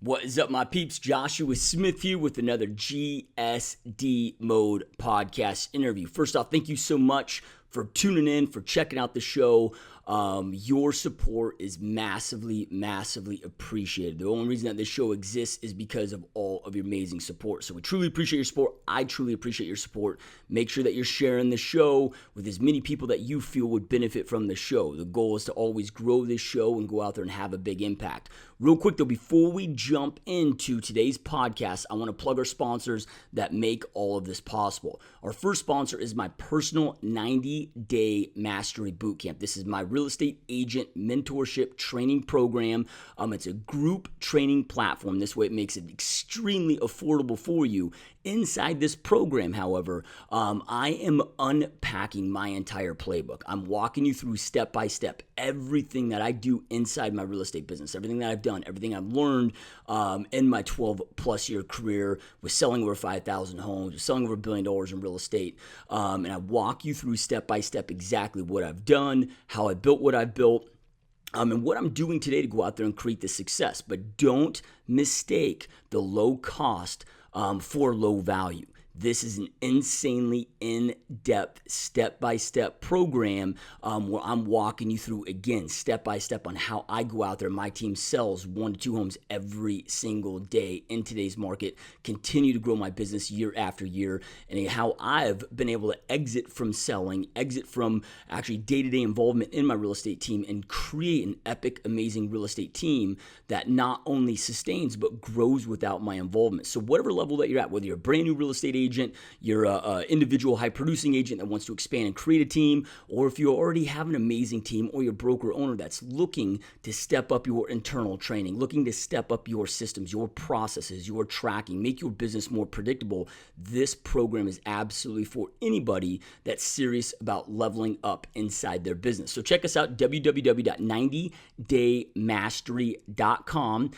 What is up, my peeps? Joshua Smith here with another GSD Mode Podcast interview. First off, thank you so much for tuning in, for checking out the show. Your support is massively appreciated. The only reason that this show exists is because of all of your amazing support. So we truly appreciate your support. I truly appreciate your support. Make sure that you're sharing the show with as many people that you feel would benefit from the show. The goal is to always grow this show and go out there and have a big impact. Real quick though, before we jump into today's podcast, I want to plug our sponsors that make all of this possible. Our first sponsor is my personal 90-day mastery bootcamp. This is my real estate agent mentorship training program. It's a group training platform. This way it makes it extremely affordable for you. Inside this program, however, I am unpacking my entire playbook. I'm walking you through step by step everything that I do inside my real estate business, everything that I've done, everything I've learned in my 12 plus year career with selling over 5,000 homes, with selling over $1 billion in real estate. And I walk you through step by step exactly what I've done, how I built what I've built, and what I'm doing today to go out there and create the success. But don't mistake the low cost for low value. This is an insanely in-depth, step-by-step program where I'm walking you through, again, step-by-step on how I go out there. My team sells 1 to 2 homes every single day in today's market, continue to grow my business year after year, and how I've been able to exit from selling, exit from actually day-to-day involvement in my real estate team, and create an epic, amazing real estate team that not only sustains but grows without my involvement. So whatever level that you're at, whether you're a brand new real estate agent, you're an individual high-producing agent that wants to expand and create a team, or if you already have an amazing team, or you're a broker owner that's looking to step up your internal training, looking to step up your systems, your processes, your tracking, make your business more predictable, this program is absolutely for anybody that's serious about leveling up inside their business. So check us out, www.90daymastery.com.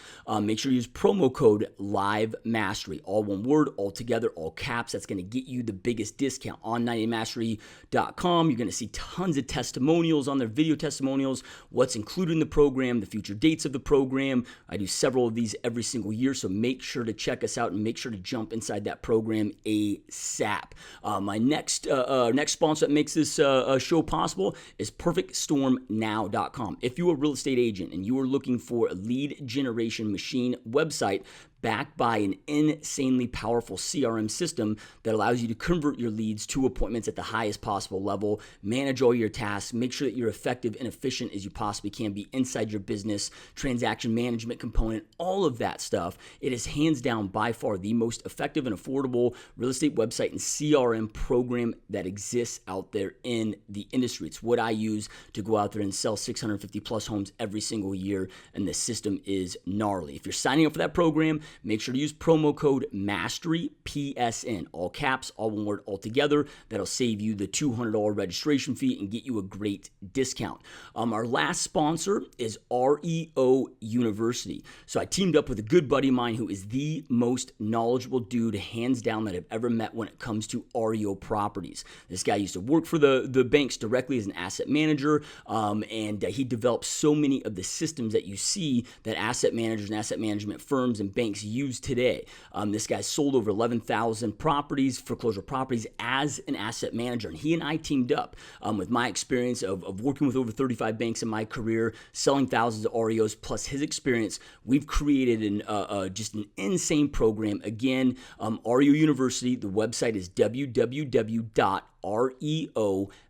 Make sure you use promo code LIVEMASTERY, all one word, all together, all caps. That's going to get you the biggest discount on 90daymastery.com. You're going to see tons of testimonials on their video testimonials, what's included in the program, the future dates of the program. I do several of these every single year, so make sure to check us out and make sure to jump inside that program ASAP. My next sponsor that makes this show possible is perfectstormnow.com. If you're a real estate agent and you are looking for a lead generation machine website backed by an insanely powerful CRM system that allows you to convert your leads to appointments at the highest possible level, manage all your tasks, make sure that you're effective and efficient as you possibly can be inside your business, transaction management component, all of that stuff. It is hands down by far the most effective and affordable real estate website and CRM program that exists out there in the industry. It's what I use to go out there and sell 650 plus homes every single year, and the system is gnarly. If you're signing up for that program, make sure to use promo code MASTERY, PSN, all caps, all one word, all together. That'll save you the $200 registration fee and get you a great discount. Our last sponsor is REO University. So I teamed up with a good buddy of mine who is the most knowledgeable dude, hands down, that I've ever met when it comes to REO properties. This guy used to work for the banks directly as an asset manager, and he developed so many of the systems that you see that asset managers and asset management firms and banks use today. This guy sold over 11,000 properties, foreclosure properties, as an asset manager. And he and I teamed up with my experience of working with over 35 banks in my career, selling thousands of REOs, plus his experience. We've created just an insane program. Again, REO University, the website is www.REO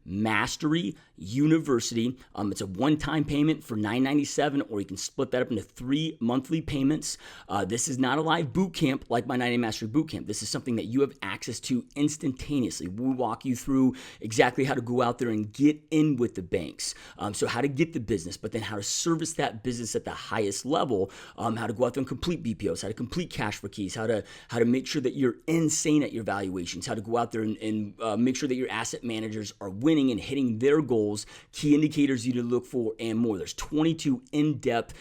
Mastery University. It's a one-time payment for $997, or you can split that up into 3 monthly payments. This is not a live boot camp like my 90-Day Mastery boot camp. This is something that you have access to instantaneously. We'll walk you through exactly how to go out there and get in with the banks. So how to get the business, but then how to service that business at the highest level, how to go out there and complete BPOs, how to complete cash for keys, how to make sure that you're insane at your valuations, how to go out there and make sure that your asset managers are winning and hitting their goals, key indicators you need to look for, and more. There's 22 in-depth,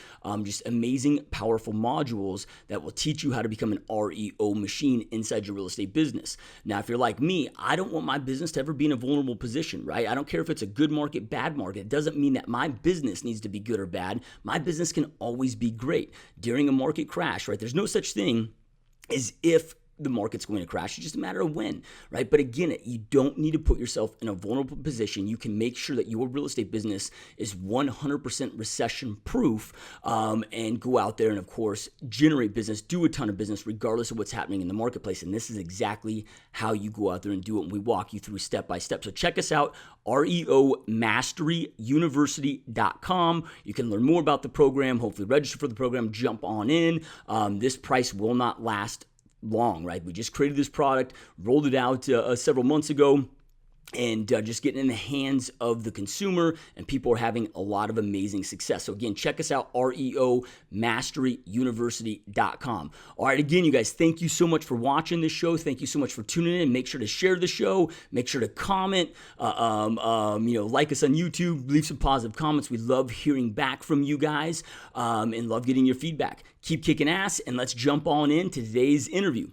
just amazing, powerful modules that will teach you how to become an REO machine inside your real estate business. Now, if you're like me, I don't want my business to ever be in a vulnerable position, right? I don't care if it's a good market, bad market. It doesn't mean that my business needs to be good or bad. My business can always be great. During a market crash, right? There's no such thing as if the market's going to crash. It's just a matter of when, right? But again, you don't need to put yourself in a vulnerable position. You can make sure that your real estate business is 100% recession proof, and go out there and, of course, generate business, do a ton of business regardless of what's happening in the marketplace. And this is exactly how you go out there and do it. And we walk you through step by step. So check us out, reomasteryuniversity.com. You can learn more about the program, hopefully register for the program, jump on in. This price will not last long, right? We just created this product, rolled it out several months ago, and just getting in the hands of the consumer, and people are having a lot of amazing success. So again, check us out, reomasteryuniversity.com. All right, again, you guys, thank you so much for watching this show. Thank you so much for tuning in. Make sure to share the show. Make sure to comment. Like us on YouTube. Leave some positive comments. We love hearing back from you guys, and love getting your feedback. Keep kicking ass, and let's jump on in to today's interview.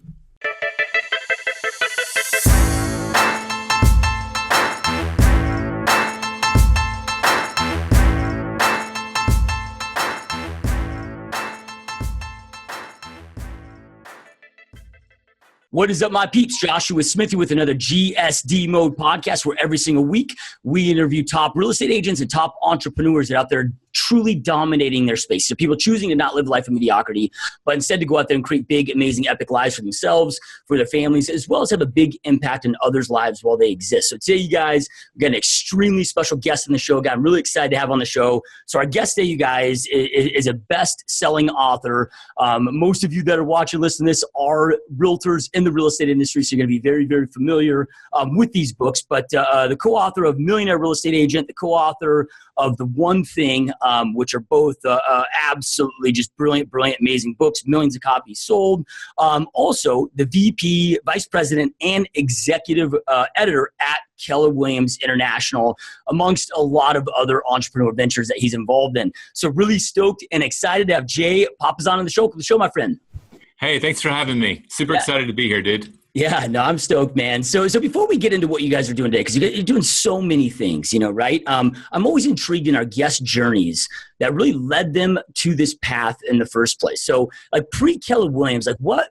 What is up, my peeps? Joshua Smithy with another GSD Mode Podcast, where every single week we interview top real estate agents and top entrepreneurs that are out there truly dominating their space. So people choosing to not live a life of mediocrity, but instead to go out there and create big, amazing, epic lives for themselves, for their families, as well as have a big impact in others' lives while they exist. So today, you guys, we got an extremely special guest on the show. I'm really excited to have on the show. So our guest today, you guys, is a best-selling author. Most of you that are watching, listening to this are realtors in the real estate industry, so you're going to be very, very familiar with these books. But the co-author of Millionaire Real Estate Agent, the co-author of The One Thing, which are both absolutely just brilliant, amazing books, millions of copies sold. Also, the VP, Vice President, and Executive Editor at Keller Williams International, amongst a lot of other entrepreneur ventures that he's involved in. So really stoked and excited to have Jay Papasan on the show, my friend. Hey, thanks for having me. Super excited to be here, dude. Yeah, no, I'm stoked, man. So before we get into what you guys are doing today, because you're doing so many things, right? I'm always intrigued in our guest journeys that really led them to this path in the first place. So like pre-Keller Williams, like what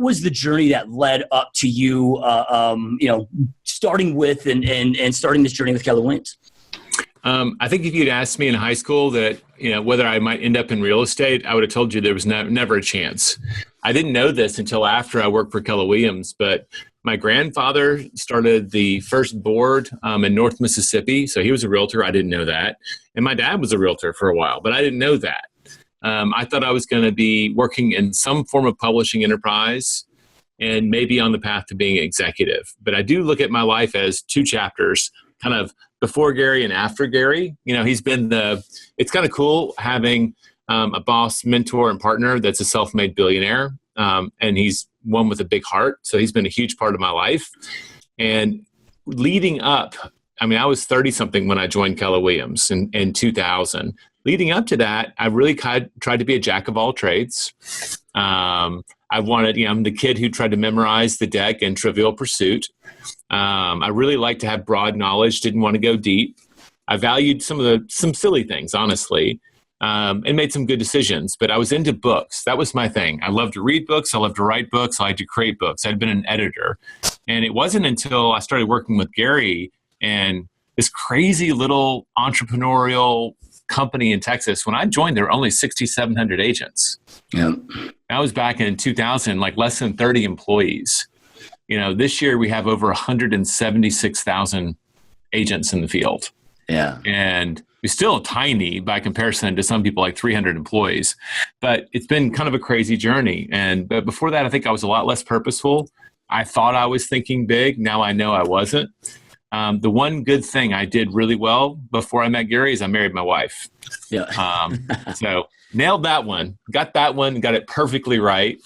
was the journey that led up to you, starting with and starting this journey with Keller Williams? I think if you'd asked me in high school that, whether I might end up in real estate, I would have told you there was never a chance. I didn't know this until after I worked for Keller Williams, but my grandfather started the first board in North Mississippi. So he was a realtor. I didn't know that. And my dad was a realtor for a while, but I didn't know that. I thought I was going to be working in some form of publishing enterprise and maybe on the path to being executive. But I do look at my life as two chapters, kind of before Gary and after Gary. He's been it's kind of cool having a boss, mentor, and partner that's a self-made billionaire. And he's one with a big heart. So he's been a huge part of my life. And leading up, I was 30-something when I joined Keller Williams in 2000. Leading up to that, I really tried to be a jack of all trades. I'm the kid who tried to memorize the deck in Trivial Pursuit. I really like to have broad knowledge, didn't want to go deep. I valued some silly things, honestly, and made some good decisions. But I was into books. That was my thing. I love to read books. I love to write books. I like to create books. I'd been an editor. And it wasn't until I started working with Gary and this crazy little entrepreneurial company in Texas. When I joined, there were only 6,700 agents. Yeah. That was back in 2000, like less than 30 employees. This year we have over 176,000 agents in the field. Yeah. And we're still tiny by comparison to some people, like 300 employees. But it's been kind of a crazy journey. But before that, I think I was a lot less purposeful. I thought I was thinking big. Now I know I wasn't. The one good thing I did really well before I met Gary is I married my wife. Yeah. So nailed that one. Got that one. Got it perfectly right.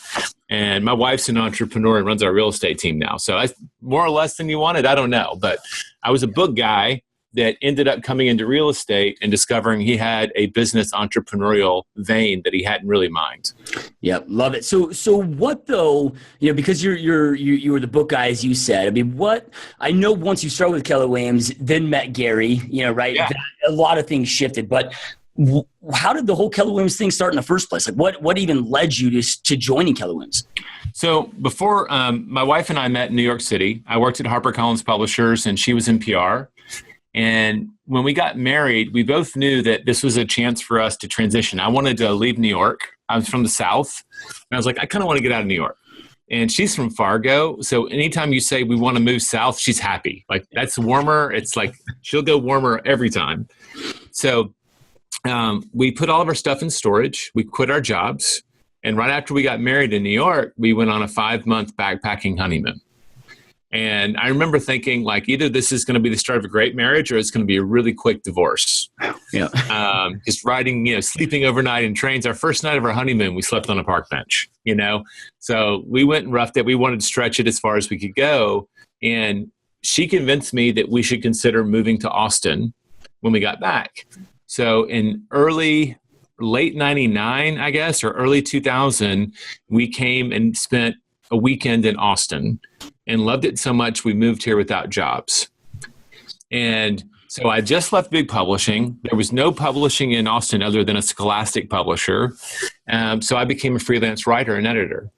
And my wife's an entrepreneur and runs our real estate team now. So I, more or less than you wanted, I don't know. But I was a book guy that ended up coming into real estate and discovering he had a business entrepreneurial vein that he hadn't really mined. Yeah, love it. So what though? You know, because you were the book guy, as you said. I mean, what I know once you started with Keller Williams, then met Gary. You know, right? Yeah. A lot of things shifted, but how did the whole Keller Williams thing start in the first place? Like, what even led you to joining Keller Williams? So before my wife and I met in New York City, I worked at HarperCollins Publishers, and she was in PR. And when we got married, we both knew that this was a chance for us to transition. I wanted to leave New York. I was from the South. And I was like, I kind of want to get out of New York. And she's from Fargo. So anytime you say we want to move south, she's happy. Like, that's warmer. It's like she'll go warmer every time. So we put all of our stuff in storage. We quit our jobs. And right after we got married in New York, we went on a 5-month backpacking honeymoon. And I remember thinking, like, either this is going to be the start of a great marriage or it's going to be a really quick divorce. Yeah. Just riding, sleeping overnight in trains. Our first night of our honeymoon, we slept on a park bench, So we went and roughed it. We wanted to stretch it as far as we could go. And she convinced me that we should consider moving to Austin when we got back. So in late 99, I guess, or early 2000, we came and spent a weekend in Austin and loved it so much we moved here without jobs. And so I just left big publishing. There was no publishing in Austin other than a Scholastic publisher. So I became a freelance writer and editor.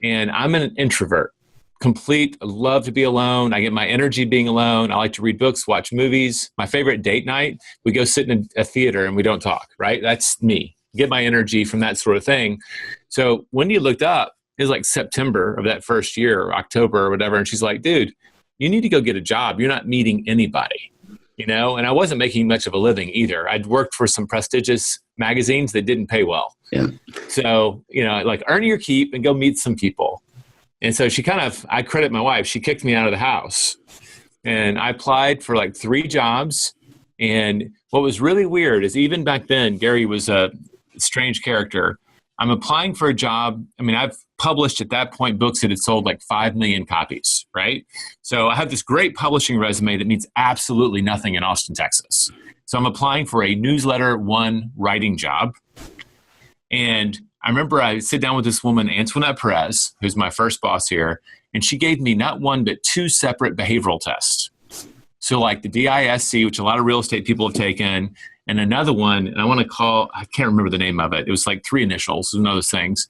And I'm an introvert, complete, love to be alone. I get my energy being alone. I like to read books, watch movies. My favorite date night, we go sit in a theater and we don't talk, right? That's me. Get my energy from that sort of thing. So when you looked up, it was like September of that first year, or October or whatever. And she's like, dude, you need to go get a job. You're not meeting anybody, And I wasn't making much of a living either. I'd worked for some prestigious magazines that didn't pay well. Yeah. So, like, earn your keep and go meet some people. And so I credit my wife. She kicked me out of the house. And I applied for like 3 jobs. And what was really weird is, even back then, Gary was a strange character. I'm applying for a job. I mean, I've published at that point books that had sold like 5 million copies, right? So I have this great publishing resume that means absolutely nothing in Austin, Texas. So I'm applying for a newsletter 1 writing job. And I remember I sit down with this woman, Antoinette Perez, who's my first boss here, and she gave me not 1, but 2 separate behavioral tests. So like the DISC, which a lot of real estate people have taken, and another one, and I can't remember the name of it. It was like 3 initials, one of those things.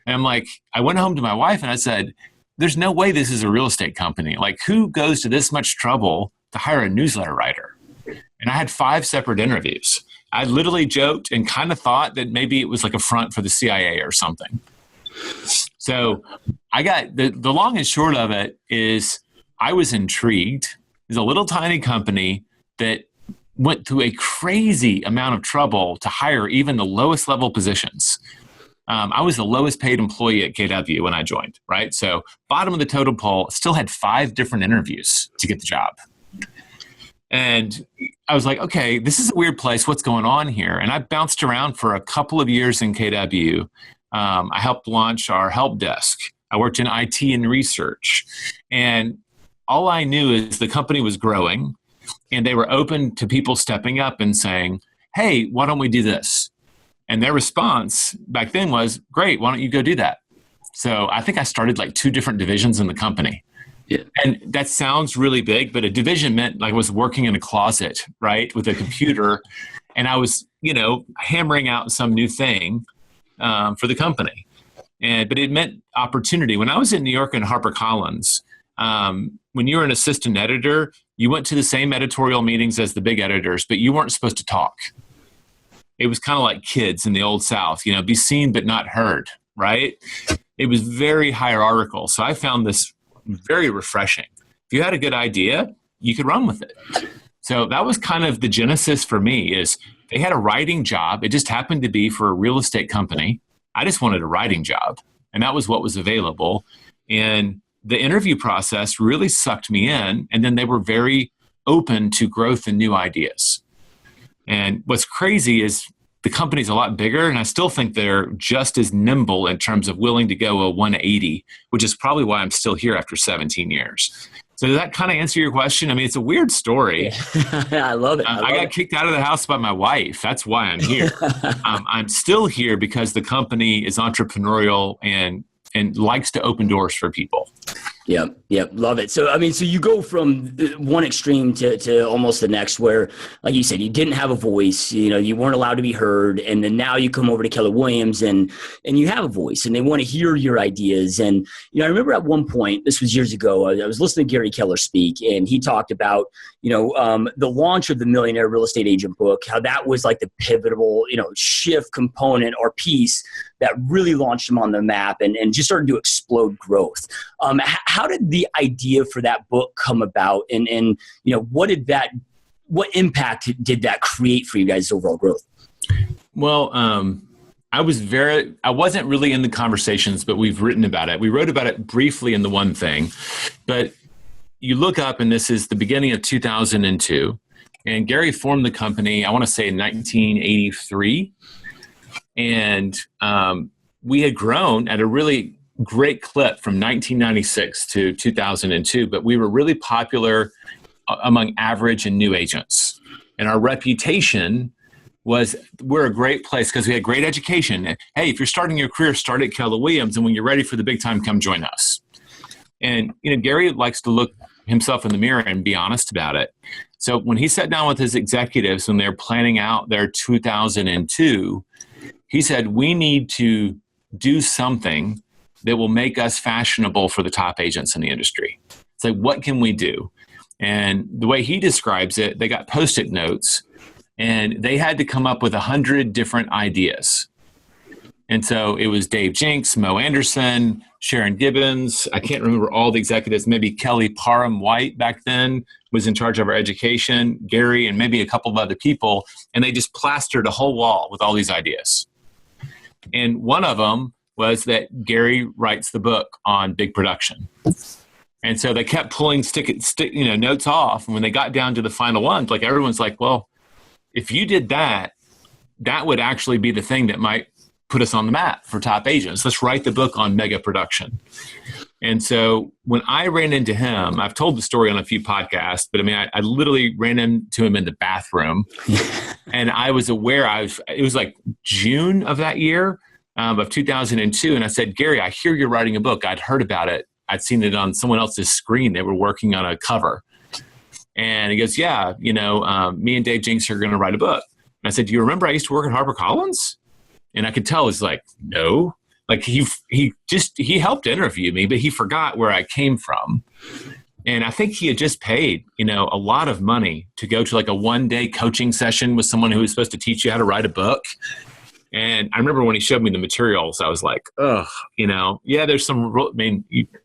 And I'm like, I went home to my wife and I said, there's no way this is a real estate company. Like, who goes to this much trouble to hire a newsletter writer? And I had 5 separate interviews. I literally joked and kind of thought that maybe it was like a front for the CIA or something. So I got the long and short of it is, I was intrigued. It's a little tiny company that went through a crazy amount of trouble to hire even the lowest level positions. I was the lowest paid employee at KW when I joined, right? So bottom of the totem pole, still had 5 different interviews to get the job. And I was like, okay, this is a weird place. What's going on here? And I bounced around for a couple of years in KW. I helped launch our help desk. I worked in IT and research. And all I knew is the company was growing, and they were open to people stepping up and saying, hey, why don't we do this? And their response back then was, great, why don't you go do that? So I think I started like 2 different divisions in the company. Yeah. And that sounds really big, but a division meant like I was working in a closet, right, with a computer, and I was, hammering out some new thing for the company. But it meant opportunity. When I was in New York and HarperCollins, when you were an assistant editor, you went to the same editorial meetings as the big editors, but you weren't supposed to talk. It was kind of like kids in the old South, be seen but not heard, right? It was very hierarchical. So I found this very refreshing. If you had a good idea, you could run with it. So that was kind of the genesis for me. Is they had a writing job. It just happened to be for a real estate company. I just wanted a writing job, and that was what was available. And the interview process really sucked me in, and then they were very open to growth and new ideas. And what's crazy is the company's a lot bigger, and I still think they're just as nimble in terms of willing to go a 180, which is probably why I'm still here after 17 years. So does that kind of answer your question? I mean, it's a weird story. Yeah. I love it. I got kicked out of the house by my wife. That's why I'm here. I'm still here because the company is entrepreneurial and likes to open doors for people. Yep. Love it. So, I mean, so you go from one extreme to almost the next where, like you said, you didn't have a voice, you weren't allowed to be heard. And then now you come over to Keller Williams and you have a voice and they want to hear your ideas. And, I remember at one point, this was years ago, I was listening to Gary Keller speak, and he talked about, the launch of the Millionaire Real Estate Agent book, how that was like the pivotal, shift component or piece that really launched him on the map and just started to explode growth. How did the idea for that book come about? And what impact did that create for you guys' overall growth? Well, I wasn't really in the conversations, but we've written about it. We wrote about it briefly in The One Thing, but you look up and this is the beginning of 2002, and Gary formed the company, I want to say in 1983. And we had grown at a really great clip from 1996 to 2002, but we were really popular among average and new agents. And our reputation was we're a great place because we had great education. Hey, if you're starting your career, start at Keller Williams, and when you're ready for the big time, come join us. And Gary likes to look himself in the mirror and be honest about it. So when he sat down with his executives when they're planning out their 2002, he said, we need to do something that will make us fashionable for the top agents in the industry. It's like, what can we do? And the way he describes it, they got Post-it notes and they had to come up with 100 different ideas. And so it was Dave Jinks, Mo Anderson, Sharon Gibbons. I can't remember all the executives. Maybe Kelly Parham White back then was in charge of our education, Gary, and maybe a couple of other people. And they just plastered a whole wall with all these ideas. And one of them was that Gary writes the book on big production. And so they kept pulling notes off. And when they got down to the final ones, like everyone's like, well, if you did that, that would actually be the thing that might put us on the map for top agents. Let's write the book on mega production. And so when I ran into him, I've told the story on a few podcasts, but I mean, I literally ran into him in the bathroom and I was aware it was like June of that year of 2002. And I said, Gary, I hear you're writing a book. I'd heard about it. I'd seen it on someone else's screen. They were working on a cover. And he goes, yeah, me and Dave Jinks are going to write a book. And I said, do you remember I used to work at HarperCollins? And I could tell he's like, no. Like he helped interview me, but he forgot where I came from. And I think he had just paid, a lot of money to go to like a 1-day coaching session with someone who was supposed to teach you how to write a book. And I remember when he showed me the materials, I was like, there's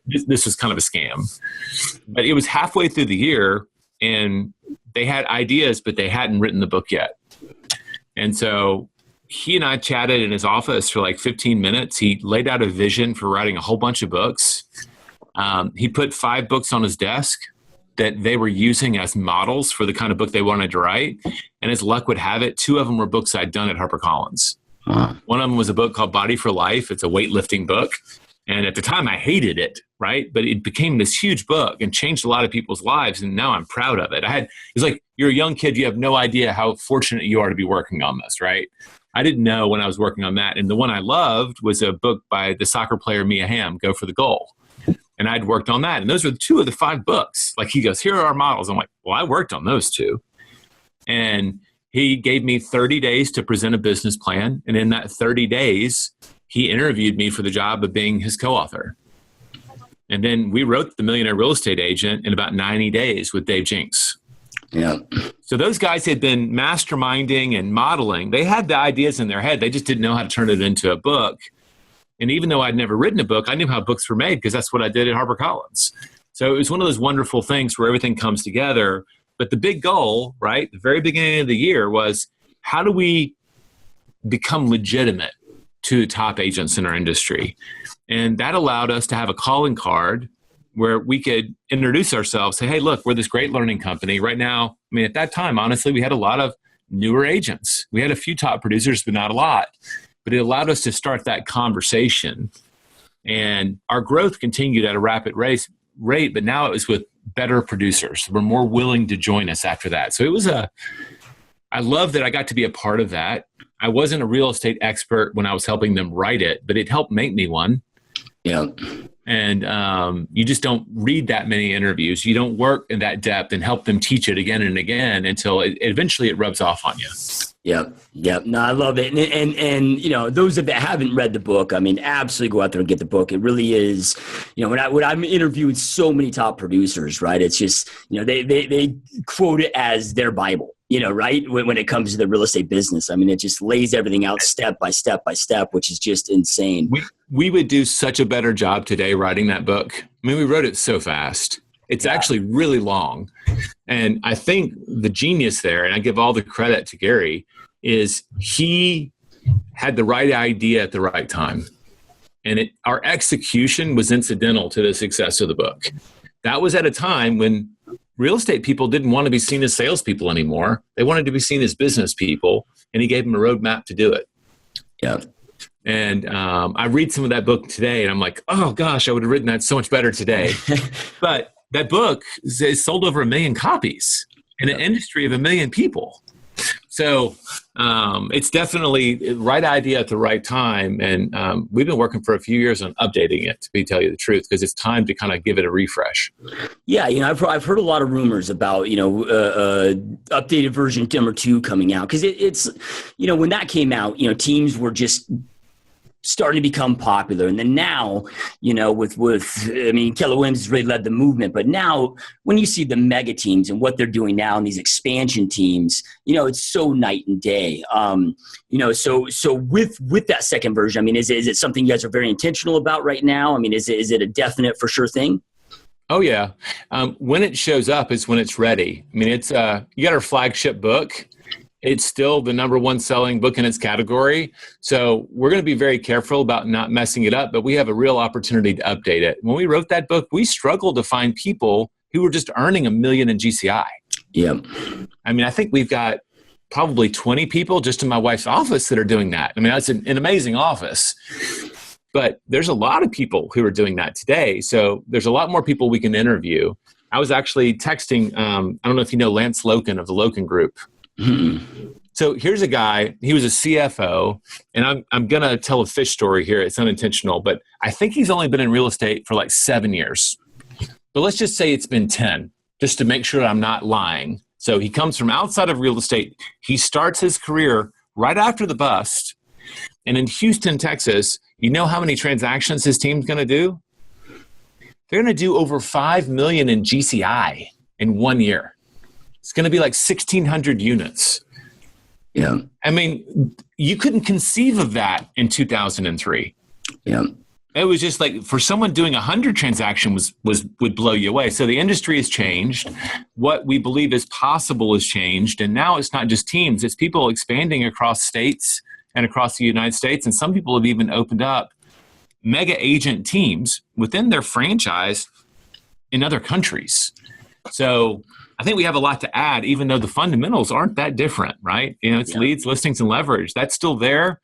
this was kind of a scam. But it was halfway through the year and they had ideas, but they hadn't written the book yet. And so he and I chatted in his office for like 15 minutes. He laid out a vision for writing a whole bunch of books. He put 5 books on his desk that they were using as models for the kind of book they wanted to write. And as luck would have it, 2 of them were books I'd done at HarperCollins. One of them was a book called Body for Life. It's a weightlifting book. And at the time I hated it, right? But it became this huge book and changed a lot of people's lives. And now I'm proud of it. It's like, you're a young kid. You have no idea how fortunate you are to be working on this, right? I didn't know when I was working on that. And the one I loved was a book by the soccer player Mia Hamm, Go for the Goal. And I'd worked on that. And those were 2 of the 5 books. Like he goes, here are our models. I'm like, well, I worked on those 2. And he gave me 30 days to present a business plan. And in that 30 days, he interviewed me for the job of being his co-author. And then we wrote The Millionaire Real Estate Agent in about 90 days with Dave Jinks. Yeah. So those guys had been masterminding and modeling. They had the ideas in their head. They just didn't know how to turn it into a book. And even though I'd never written a book, I knew how books were made because that's what I did at HarperCollins. So it was one of those wonderful things where everything comes together. But the big goal, right, the very beginning of the year was, how do we become legitimate to top agents in our industry? And that allowed us to have a calling card where we could introduce ourselves, say, hey, look, we're this great learning company. Right now, I mean, at that time, honestly, we had a lot of newer agents. We had a few top producers, but not a lot. But it allowed us to start that conversation. And our growth continued at a rapid rate, but now it was with better producers. We're more willing to join us after that. So it was I love that I got to be a part of that. I wasn't a real estate expert when I was helping them write it, but it helped make me one. Yeah. And you just don't read that many interviews. You don't work in that depth and help them teach it again and again until eventually it rubs off on you. Yep. No, I love it. And you know, those that haven't read the book, I mean, absolutely go out there and get the book. It really is, you know, when I'm interviewing so many top producers, right? It's just, you know, they quote it as their Bible, you know, right? When it comes to the real estate business. I mean, it just lays everything out step by step by step, which is just insane. We would do such a better job today writing that book. I mean, we wrote it so fast. It's actually really long. And I think the genius there, and I give all the credit to Gary, is he had the right idea at the right time. And our execution was incidental to the success of the book. That was at a time when real estate people didn't want to be seen as salespeople anymore. They wanted to be seen as business people, and he gave them a roadmap to do it. Yeah. And I read some of that book today, and I'm like, oh, gosh, I would have written that so much better today. But that book is sold over 1 million copies in an industry of 1 million people. So it's definitely the right idea at the right time. And we've been working for a few years on updating it, to tell you the truth, because it's time to kind of give it a refresh. Yeah, you know, I've heard a lot of rumors about, you know, updated version number 2 coming out. Because it's, you know, when that came out, you know, teams were just starting to become popular. And then now, you know, with I mean, Keller Williams has really led the movement, but now when you see the mega teams and what they're doing now and these expansion teams, you know, it's so night and day. You know, so with that second version, I mean, is it something you guys are very intentional about right now? I mean, is it a definite for sure thing? Oh yeah. When it shows up is when it's ready. I mean, it's, you got our flagship book. It's still the number 1 selling book in its category. So we're going to be very careful about not messing it up, but we have a real opportunity to update it. When we wrote that book, we struggled to find people who were just earning $1 million in GCI. Yeah. I mean, I think we've got probably 20 people just in my wife's office that are doing that. I mean, that's an amazing office. But there's a lot of people who are doing that today. So there's a lot more people we can interview. I was actually texting, I don't know if you know Lance Loken of the Loken Group. Mm-hmm. So here's a guy, he was a CFO, and I'm going to tell a fish story here. It's unintentional, but I think he's only been in real estate for like 7 years. But let's just say it's been 10, just to make sure I'm not lying. So he comes from outside of real estate. He starts his career right after the bust. And in Houston, Texas, you know how many transactions his team's going to do? They're going to do over 5 million in GCI in 1 year. It's going to be like 1,600 units. Yeah. I mean, you couldn't conceive of that in 2003. Yeah. It was just like, for someone doing 100 transactions would blow you away. So the industry has changed. What we believe is possible has changed. And now it's not just teams, it's people expanding across states and across the United States. And some people have even opened up mega agent teams within their franchise in other countries. So I think we have a lot to add, even though the fundamentals aren't that different, right? You know, it's leads, listings, and leverage. That's still there.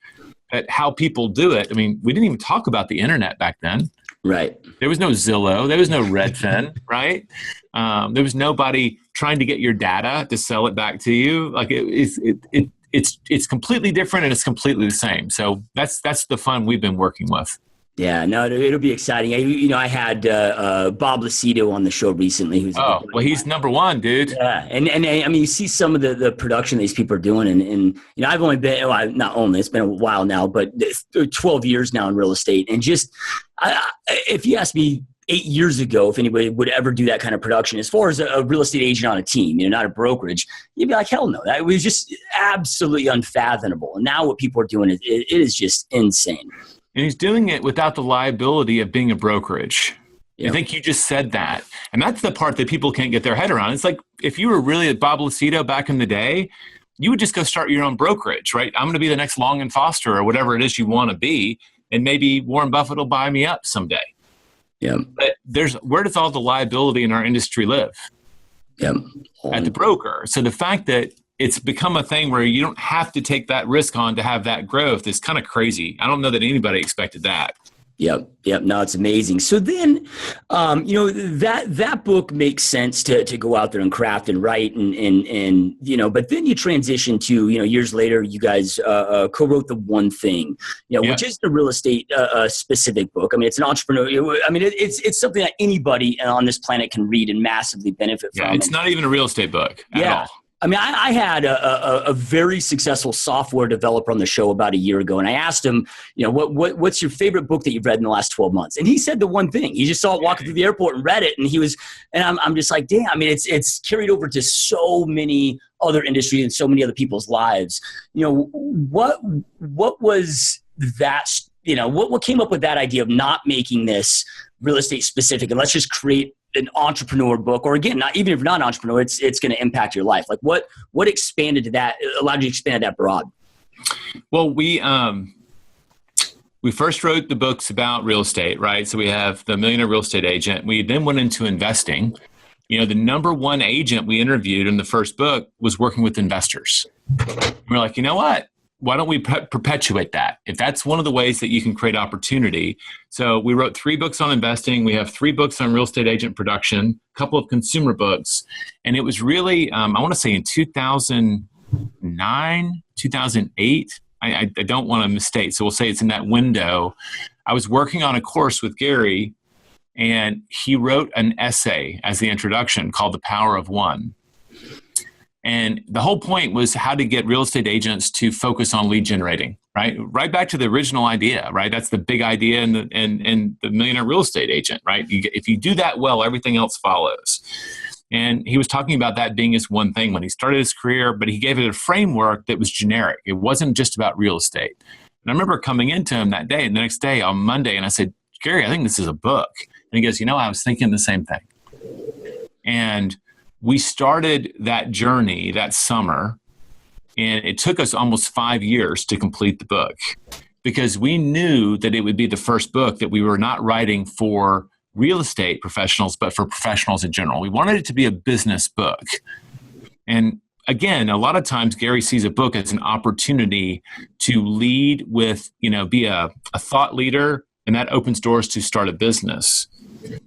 But how people do it, I mean, we didn't even talk about the internet back then. Right. There was no Zillow. There was no Redfin, right? There was nobody trying to get your data to sell it back to you. Like it's completely different, and it's completely the same. So that's the fun we've been working with. Yeah, no, it'll be exciting. I had Bob Lucido on the show recently. He's number 1, dude. Yeah, and I mean, you see some of the production these people are doing, and you know, I've only been, not only, it's been a while now, but 12 years now in real estate. And just, if you asked me 8 years ago if anybody would ever do that kind of production, as far as a real estate agent on a team, you know, not a brokerage, you'd be like, hell no. That was just absolutely unfathomable. And now what people are doing, it is just insane. And he's doing it without the liability of being a brokerage. Yep. I think you just said that. And that's the part that people can't get their head around. It's like, if you were really at Bob Lucido back in the day, you would just go start your own brokerage, right? I'm going to be the next Long and Foster or whatever it is you want to be. And maybe Warren Buffett will buy me up someday. Yeah. But where does all the liability in our industry live? Yeah. At the broker. So the fact that it's become a thing where you don't have to take that risk on to have that growth. It's kind of crazy. I don't know that anybody expected that. Yep. No, it's amazing. So then, that book makes sense to go out there and craft and write and but then you transition to, years later, you guys co-wrote The One Thing, which is a real estate specific book. I mean, it's an entrepreneur. I mean, it's something that anybody on this planet can read and massively benefit from. It's not even a real estate book at all. I mean, I had a very successful software developer on the show about a year ago, and I asked him, what's your favorite book that you've read in the last 12 months? And he said The One Thing. He just saw it walking through the airport and read it, and I'm just like, damn. I mean, it's carried over to so many other industries and so many other people's lives. What was that? What came up with that idea of not making this real estate specific, and let's just create an entrepreneur book, or again, not even if you're not an entrepreneur, it's going to impact your life. Like what expanded to that, allowed you to expand that broad? Well, we first wrote the books about real estate, right? So we have the Millionaire Real Estate Agent. We then went into investing. The number one agent we interviewed in the first book was working with investors. We're like, you know what? Why don't we perpetuate that? If that's one of the ways that you can create opportunity. So we wrote 3 books on investing. We have 3 books on real estate agent production, a couple of consumer books. And it was really, I want to say in 2009, 2008. I don't want to mistake. So we'll say it's in that window. I was working on a course with Gary, and he wrote an essay as the introduction called The Power of One. And the whole point was how to get real estate agents to focus on lead generating, right? Right back to the original idea, right? That's the big idea in the Millionaire Real Estate Agent, right? If you do that well, everything else follows. And he was talking about that being his one thing when he started his career, but he gave it a framework that was generic. It wasn't just about real estate. And I remember coming into him that day and the next day on Monday, and I said, Gary, I think this is a book. And he goes, I was thinking the same thing. And we started that journey that summer, and it took us almost 5 years to complete the book because we knew that it would be the first book that we were not writing for real estate professionals, but for professionals in general. We wanted it to be a business book. And again, a lot of times Gary sees a book as an opportunity to lead with, be a thought leader, and that opens doors to start a business.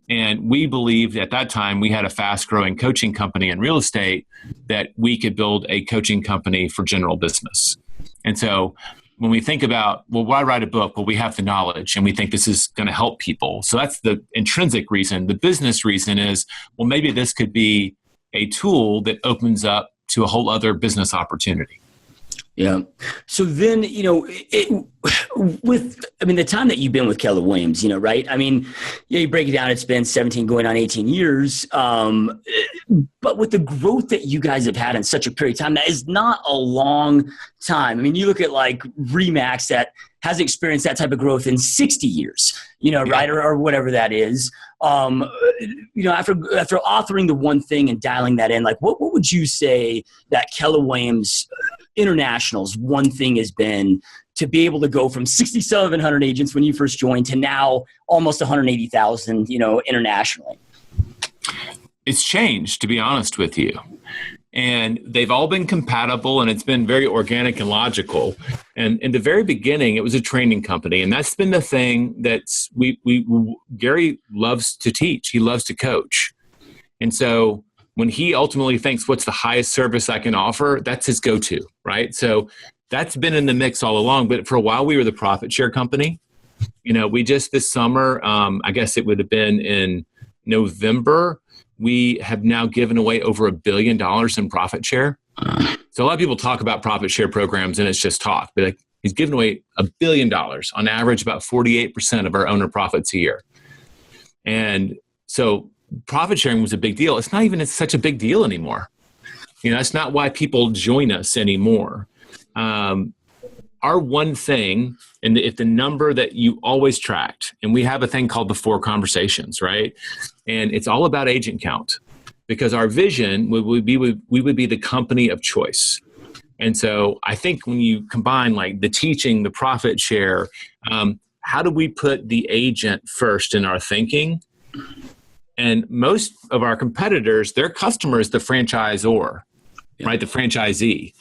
And we believed at that time we had a fast-growing coaching company in real estate that we could build a coaching company for general business. And so when we think about, well, why write a book? Well, we have the knowledge, and we think this is going to help people. So that's the intrinsic reason. The business reason is, well, maybe this could be a tool that opens up to a whole other business opportunity. Yeah. So then, the time that you've been with Keller Williams, right? I mean, you break it down, it's been 17 going on 18 years. But with the growth that you guys have had in such a period of time, that is not a long time. I mean, you look at like RE/MAX that has experienced that type of growth in 60 years, right? Or whatever that is. After authoring The One Thing and dialing that in, like what would you say that Keller Williams International's one thing has been to be able to go from 6,700 agents when you first joined to now almost 180,000, internationally? It's changed, to be honest with you. And they've all been compatible, and it's been very organic and logical. And in the very beginning, it was a training company. And that's been the thing that's Gary loves to teach. He loves to coach. And so when he ultimately thinks, what's the highest service I can offer? That's his go-to, right? So that's been in the mix all along. But for a while, we were the profit share company. We just this summer, I guess it would have been in November, we have now given away over $1 billion in profit share. So a lot of people talk about profit share programs and it's just talk. But like, he's given away $1 billion, on average about 48% of our owner profits a year. And so profit sharing was a big deal. It's not even such a big deal anymore. That's not why people join us anymore. Our one thing, and if the number that you always tracked, and we have a thing called the 4 conversations, right? And it's all about agent count, because our vision would be we would be the company of choice. And so I think when you combine like the teaching, the profit share, how do we put the agent first in our thinking? And most of our competitors, their customer is the franchisor. right? The franchisee.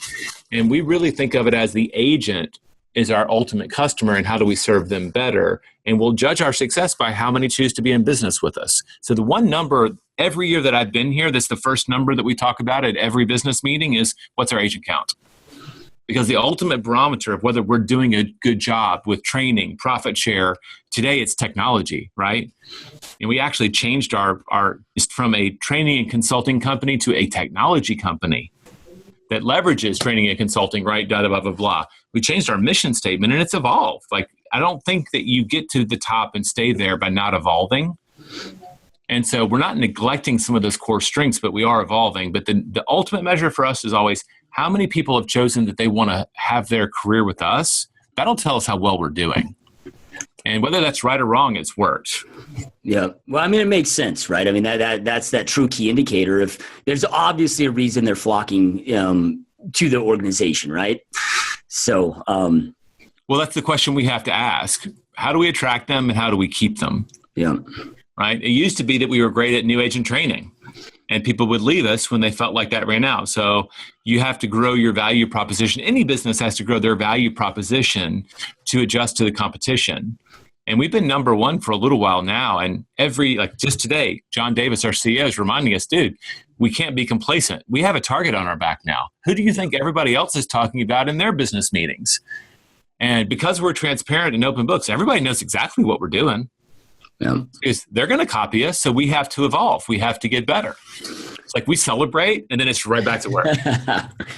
And we really think of it as the agent is our ultimate customer, and how do we serve them better? And we'll judge our success by how many choose to be in business with us. So the one number every year that I've been here, that's the first number that we talk about at every business meeting, is what's our agent count? Because the ultimate barometer of whether we're doing a good job with training, profit share, today it's technology, right? And we actually changed our from a training and consulting company to a technology company that leverages training and consulting, right? Blah, blah, blah, blah. We changed our mission statement, and it's evolved. Like, I don't think that you get to the top and stay there by not evolving. And so we're not neglecting some of those core strengths, but we are evolving. But the ultimate measure for us is always how many people have chosen that they want to have their career with us. That'll tell us how well we're doing. And whether that's right or wrong, it's worked. Yeah. Well, I mean, it makes sense, right? I mean, that's that true key indicator. If there's obviously a reason they're flocking to the organization, right? So, well, that's the question we have to ask. How do we attract them, and how do we keep them? Yeah. Right. It used to be that we were great at new agent training, and people would leave us when they felt like that ran out. So you have to grow your value proposition. Any business has to grow their value proposition to adjust to the competition. And we've been number one for a little while now. And just today, John Davis, our CEO, is reminding us, dude, we can't be complacent. We have a target on our back now. Who do you think everybody else is talking about in their business meetings? And because we're transparent and open books, everybody knows exactly what we're doing. Yeah. Because they're going to copy us. So we have to evolve. We have to get better. It's like we celebrate and then it's right back to work.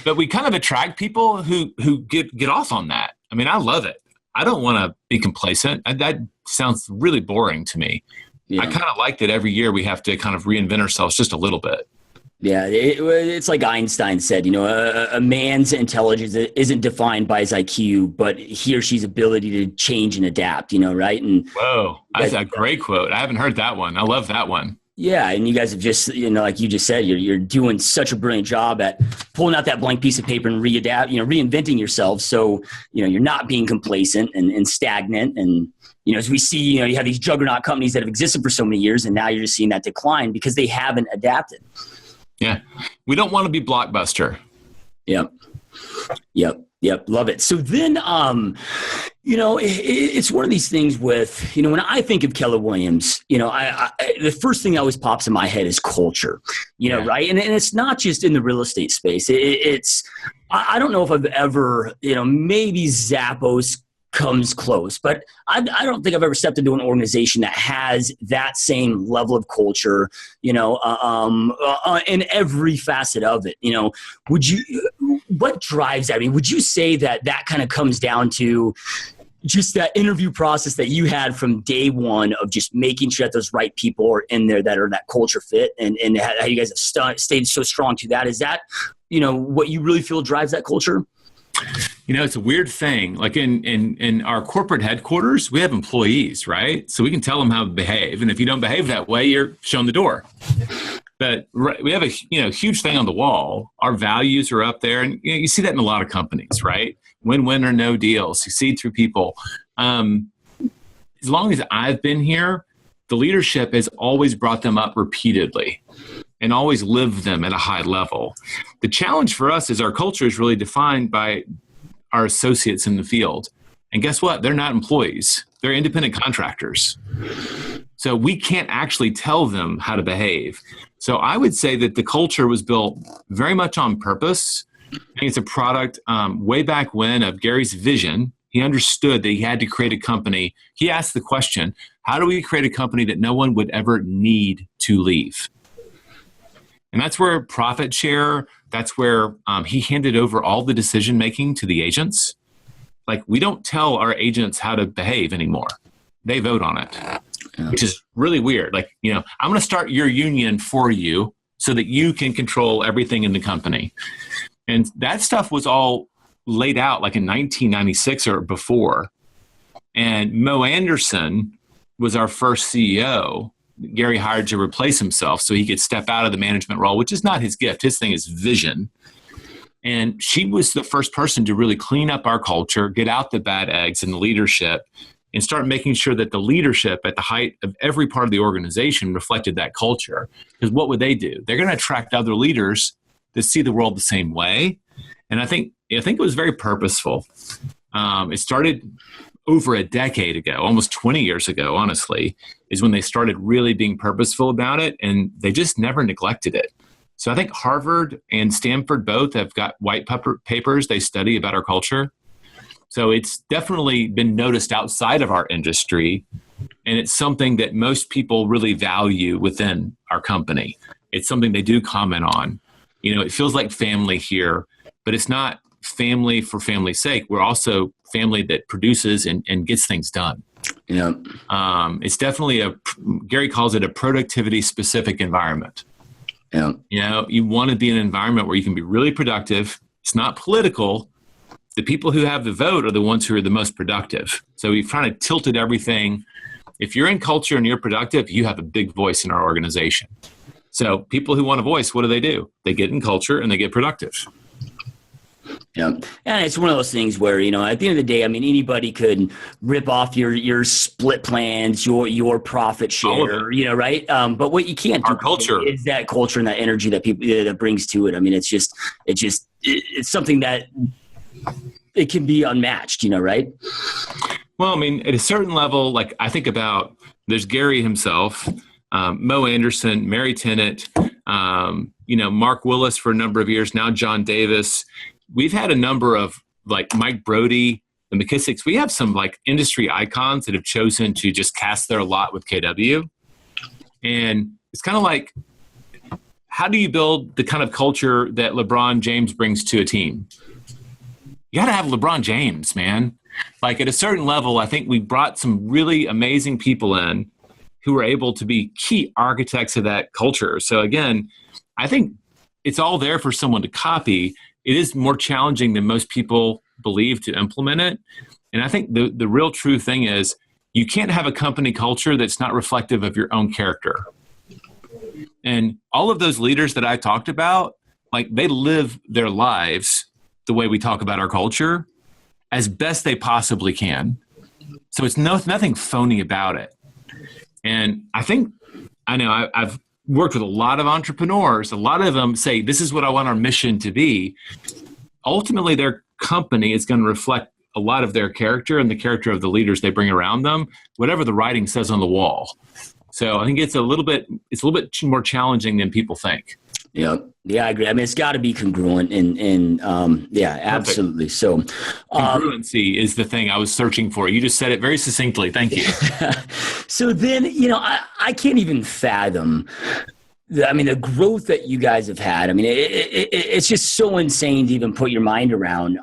But we kind of attract people who get off on that. I mean, I love it. I don't want to be complacent. That sounds really boring to me. Yeah. I kind of like that every year we have to kind of reinvent ourselves just a little bit. Yeah, it's like Einstein said, a man's intelligence isn't defined by his IQ, but he or she's ability to change and adapt, right? And whoa, that's a great quote. I haven't heard that one. I love that one. Yeah, and you guys have just, like you just said, you're doing such a brilliant job at pulling out that blank piece of paper and reinventing yourself. So, you're not being complacent and stagnant. And, as we see, you have these juggernaut companies that have existed for so many years, and now you're just seeing that decline because they haven't adapted. Yeah. We don't want to be Blockbuster. Yep. Love it. So then, it's one of these things with, when I think of Keller Williams, the first thing that always pops in my head is culture, right? And it's not just in the real estate space. I don't know if I've ever, maybe Zappos comes close, but I don't think I've ever stepped into an organization that has that same level of culture, in every facet of it. What drives that? I mean, would you say that kind of comes down to just that interview process that you had from day one of just making sure that those right people are in there that are that culture fit, and how you guys have stayed so strong to that? Is that, what you really feel drives that culture? It's a weird thing. Like in our corporate headquarters, we have employees, right? So we can tell them how to behave. And if you don't behave that way, you're shown the door. But we have a huge thing on the wall. Our values are up there. And you see that in a lot of companies, right? Win-win or no deal. Succeed through people. As long as I've been here, the leadership has always brought them up repeatedly and always lived them at a high level. The challenge for us is our culture is really defined by our associates in the field. And guess what? They're not employees. They're independent contractors. So we can't actually tell them how to behave. So I would say that the culture was built very much on purpose. I think it's a product way back when of Gary's vision. He understood that he had to create a company. He asked the question, how do we create a company that no one would ever need to leave? And that's where profit share, that's where he handed over all the decision-making to the agents. Like, we don't tell our agents how to behave anymore. They vote on it, which is really weird. Like, I'm going to start your union for you so that you can control everything in the company. And that stuff was all laid out like in 1996 or before. And Mo Anderson was our first CEO. Gary hired to replace himself so he could step out of the management role, which is not his gift. His thing is vision. And she was the first person to really clean up our culture, get out the bad eggs in the leadership, and start making sure that the leadership at the height of every part of the organization reflected that culture. Because what would they do? They're going to attract other leaders that see the world the same way. And I think it was very purposeful. It started over a decade ago, almost 20 years ago, honestly, is when they started really being purposeful about it, and they just never neglected it. So I think Harvard and Stanford both have got white papers they study about our culture. So it's definitely been noticed outside of our industry, and it's something that most people really value within our company. It's something they do comment on. You know, it feels like family here, but it's not family for family's sake. We're also family that produces and gets things done. Yeah. It's definitely Gary calls it a productivity specific environment. Yeah. You know, you want to be in an environment where you can be really productive. It's not political. The people who have the vote are the ones who are the most productive. So we've kind of tilted everything. If you're in culture and you're productive, you have a big voice in our organization. So people who want a voice, what do? They get in culture and they get productive. Yeah. And it's one of those things where, you know, at the end of the day, I mean, anybody could rip off your split plans, your profit share, you know, right? But what you can't do our culture is that culture and that energy that people that brings to it. I mean, it's something that it can be unmatched, you know, right? Well, I mean, at a certain level, like I think about, there's Gary himself, Mo Anderson, Mary Tennant, you know, Mark Willis for a number of years, now John Davis. We've had a number of like Mike Brody, the McKissicks. We have some like industry icons that have chosen to just cast their lot with KW. And it's kind of like, how do you build the kind of culture that LeBron James brings to a team? You got to have LeBron James, man. Like at a certain level, I think we brought some really amazing people in who were able to be key architects of that culture. So again, I think it's all there for someone to copy. It is more challenging than most people believe to implement it. And I think the real true thing is you can't have a company culture that's not reflective of your own character. And all of those leaders that I talked about, like they live their lives the way we talk about our culture as best they possibly can. So it's nothing phony about it. And I've worked with a lot of entrepreneurs. A lot of them say, this is what I want our mission to be. Ultimately, their company is going to reflect a lot of their character and the character of the leaders they bring around them, whatever the writing says on the wall. So I think it's a little bit more challenging than people think. Yeah. Yeah, I agree. I mean, it's got to be congruent and yeah, absolutely. So congruency is the thing I was searching for. You just said it very succinctly. Thank you. So then, you know, I can't even fathom the growth that you guys have had. I mean, it's just so insane to even put your mind around,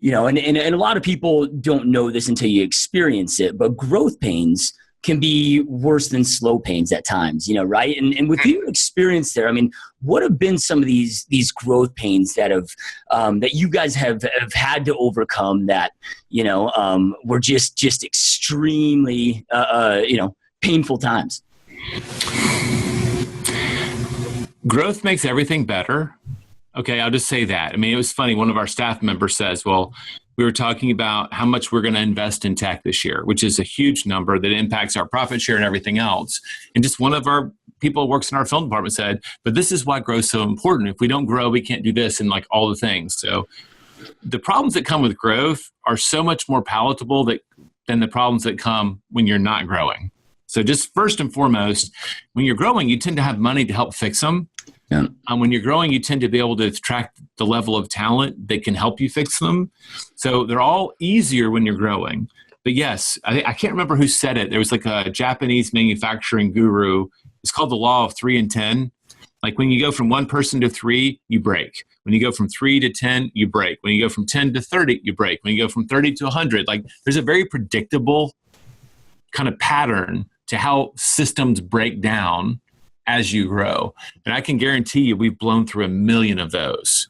you know, and a lot of people don't know this until you experience it, but growth pains can be worse than slow pains at times, you know, right? And with your experience there, I mean, what have been some of these growth pains that have that you guys have had to overcome that, you know, were just extremely, you know, painful times? Growth makes everything better. Okay, I'll just say that. I mean, it was funny. One of our staff members says, well, we were talking about how much we're going to invest in tech this year, which is a huge number that impacts our profit share and everything else. And just one of our people who works in our film department said, but this is why growth is so important. If we don't grow, we can't do this and like all the things. So the problems that come with growth are so much more palatable than the problems that come when you're not growing. So just first and foremost, when you're growing, you tend to have money to help fix them. Yeah. When you're growing, you tend to be able to attract the level of talent that can help you fix them. So they're all easier when you're growing. But yes, I can't remember who said it. There was like a Japanese manufacturing guru. It's called the law of 3 and 10. Like when you go from one person to 3, you break. When you go from 3 to 10, you break. When you go from 10 to 30, you break. When you go from 30 to 100, like there's a very predictable kind of pattern to how systems break down as you grow. And I can guarantee you we've blown through 1 million of those.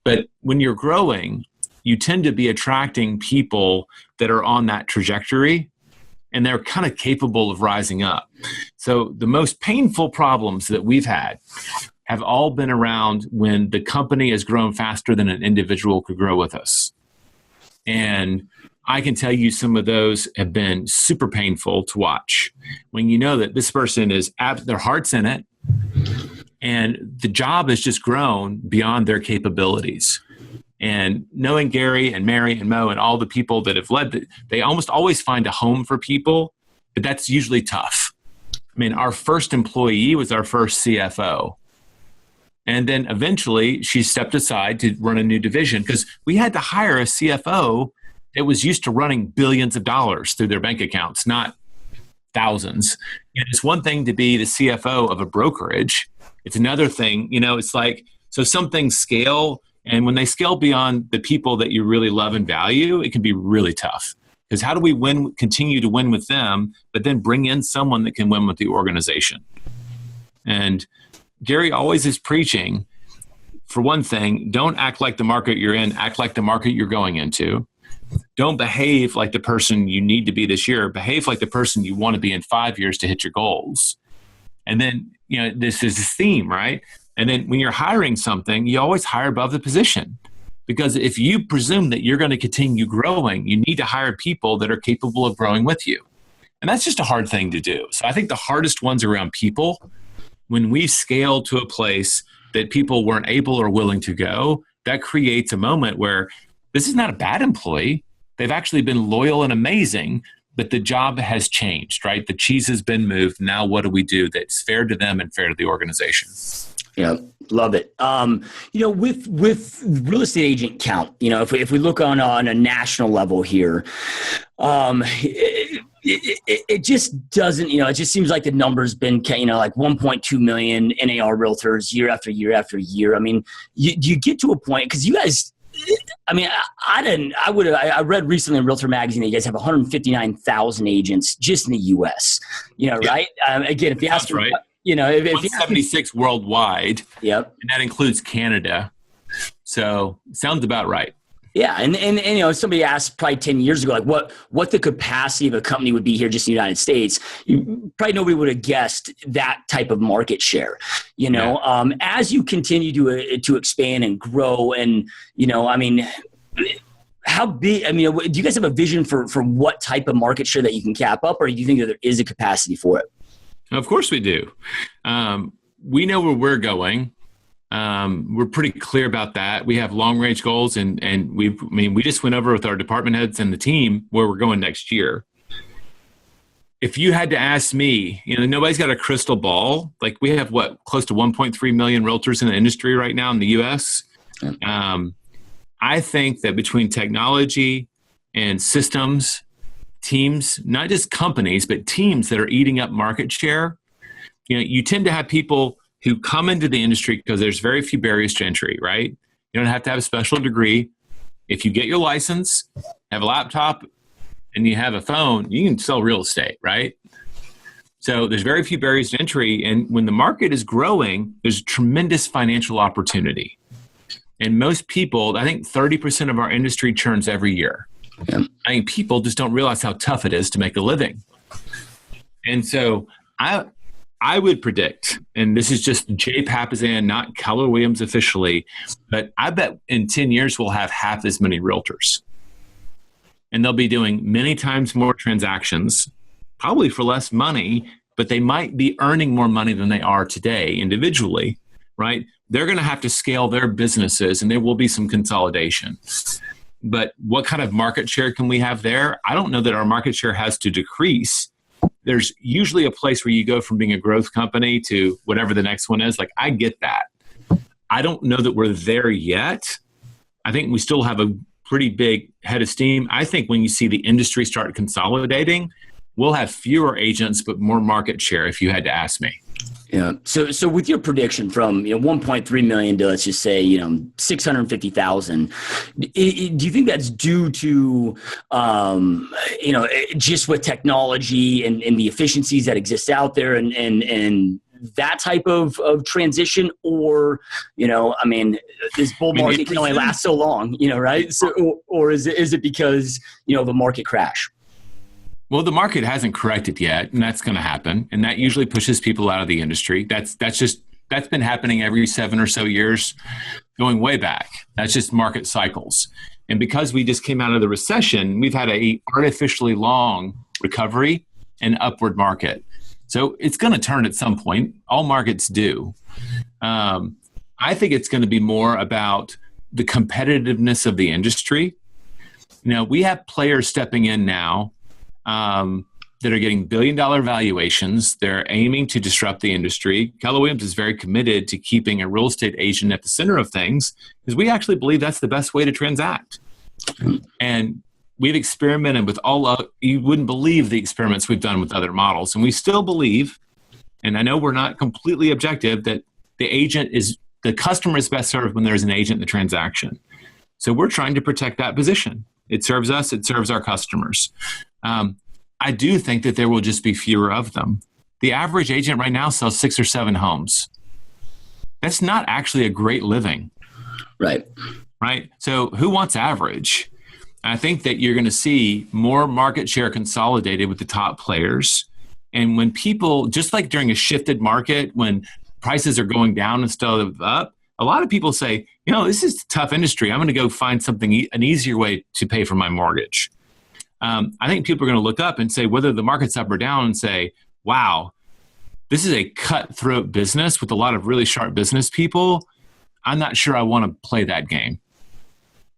But when you're growing, you tend to be attracting people that are on that trajectory and they're kind of capable of rising up. So the most painful problems that we've had have all been around when the company has grown faster than an individual could grow with us. And I can tell you some of those have been super painful to watch when you know that this person is their heart's in it And the job has just grown beyond their capabilities. And knowing Gary and Mary and Mo and all the people that have led, they almost always find a home for people, but that's usually tough. I mean, our first employee was our first CFO. And then eventually she stepped aside to run a new division because we had to hire a CFO that was used to running billions of dollars through their bank accounts, not thousands. And it's one thing to be the CFO of a brokerage. It's another thing, it's like, so some things scale. And when they scale beyond the people that you really love and value, it can be really tough. Because how do we continue to win with them, but then bring in someone that can win with the organization? And Gary always is preaching, for one thing, don't act like the market you're in, act like the market you're going into. Don't behave like the person you need to be this year. Behave like the person you want to be in 5 years to hit your goals. And then, this is this theme, right? And then when you're hiring something, you always hire above the position. Because if you presume that you're going to continue growing, you need to hire people that are capable of growing with you. And that's just a hard thing to do. So I think the hardest ones around people, when we scale to a place that people weren't able or willing to go, that creates a moment where this is not a bad employee. They've actually been loyal and amazing, but the job has changed, right? The cheese has been moved. Now what do we do that's fair to them and fair to the organization? Yeah, love it. With real estate agent count, if we look on a national level here, it just doesn't, it just seems like the number's been, like 1.2 million NAR realtors year after year after year. I mean, you get to a point, because you guys, I mean, I read recently in Realtor Magazine that you guys have 159,000 agents just in the U.S., right? Again, if you ask right. If 176 worldwide. Yep. And that includes Canada. So sounds about right. Yeah. And somebody asked probably 10 years ago, like what the capacity of a company would be here just in the United States. Probably nobody would have guessed that type of market share, as you continue to expand and grow. And, how big, do you guys have a vision for what type of market share that you can cap up, or do you think that there is a capacity for it? Of course we do. We know where we're going. We're pretty clear about that. We have long range goals, and we just went over with our department heads and the team where we're going next year. If you had to ask me, nobody's got a crystal ball. Like, we have close to 1.3 million realtors in the industry right now in the US. I think that between technology and systems, teams, not just companies, but teams that are eating up market share, you tend to have people who come into the industry because there's very few barriers to entry, right? You don't have to have a special degree. If you get your license, have a laptop, and you have a phone, you can sell real estate, right? So there's very few barriers to entry. And when the market is growing, there's tremendous financial opportunity. And most people, I think 30% of our industry churns every year. Yeah. I think people just don't realize how tough it is to make a living. And so I would predict, and this is just Jay Papasan, not Keller Williams officially, but I bet in 10 years we'll have half as many realtors. And they'll be doing many times more transactions, probably for less money, but they might be earning more money than they are today individually, right? They're going to have to scale their businesses, and there will be some consolidation. But what kind of market share can we have there? I don't know that our market share has to decrease. There's usually a place where you go from being a growth company to whatever the next one is. Like, I get that. I don't know that we're there yet. I think we still have a pretty big head of steam. I think when you see the industry start consolidating, we'll have fewer agents, but more market share, if you had to ask me. Yeah. So with your prediction from 1.3 million to, let's just say 650,000, do you think that's due to just with technology and the efficiencies that exist out there and that type of transition, or this bull market can only last so long, right? So or is it because of a market crash? Well, the market hasn't corrected yet, and that's going to happen. And that usually pushes people out of the industry. That's been happening every 7 or so years, going way back. That's just market cycles. And because we just came out of the recession, we've had a artificially long recovery and upward market. So it's going to turn at some point. All markets do. I think it's going to be more about the competitiveness of the industry. We have players stepping in now that are getting billion-dollar valuations. They're aiming to disrupt the industry. Keller Williams is very committed to keeping a real estate agent at the center of things because we actually believe that's the best way to transact. And we've experimented with you wouldn't believe the experiments we've done with other models. And we still believe, and I know we're not completely objective, that the customer is best served when there's an agent in the transaction. So we're trying to protect that position. It serves us, it serves our customers. I do think that there will just be fewer of them. The average agent right now sells 6 or 7 homes. That's not actually a great living. Right. So who wants average? I think that you're going to see more market share consolidated with the top players. And when people, just like during a shifted market, when prices are going down instead of up, a lot of people say, this is a tough industry. I'm going to go find an easier way to pay for my mortgage. I think people are going to look up and say, whether the market's up or down, and say, wow, this is a cutthroat business with a lot of really sharp business people. I'm not sure I want to play that game.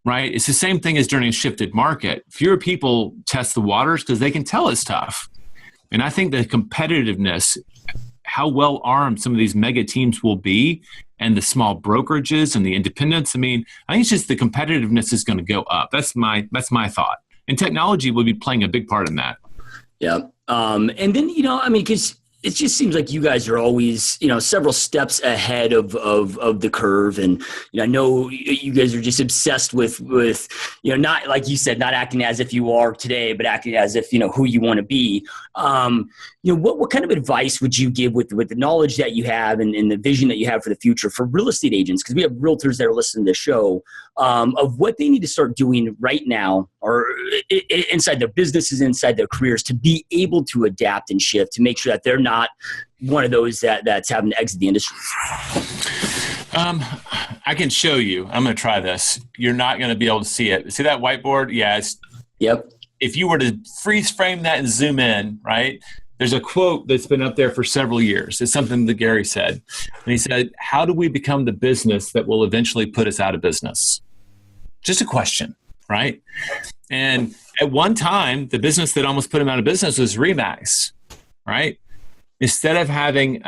Right? It's the same thing as during a shifted market. Fewer people test the waters because they can tell it's tough. And I think the competitiveness, how well armed some of these mega teams will be, and the small brokerages and the independents, I think it's just the competitiveness is going to go up. That's my thought. And technology will be playing a big part in that. Yeah. And then, because it just seems like you guys are always, several steps ahead of the curve. And, I know you guys are just obsessed with, not, like you said, not acting as if you are today, but acting as if, who you want to be. What kind of advice would you give with the knowledge that you have and the vision that you have for the future for real estate agents? Because we have realtors that are listening to the show, of what they need to start doing right now, or inside their businesses, inside their careers, to be able to adapt and shift, to make sure that they're not one of those that's having to exit the industry. I can show you. I'm going to try this. You're not going to be able to see it. See that whiteboard? Yeah. Yep. If you were to freeze frame that and zoom in, right? There's a quote that's been up there for several years. It's something that Gary said. And he said, how do we become the business that will eventually put us out of business? Just a question, right? And at one time, the business that almost put him out of business was RE/MAX, right? Instead of having,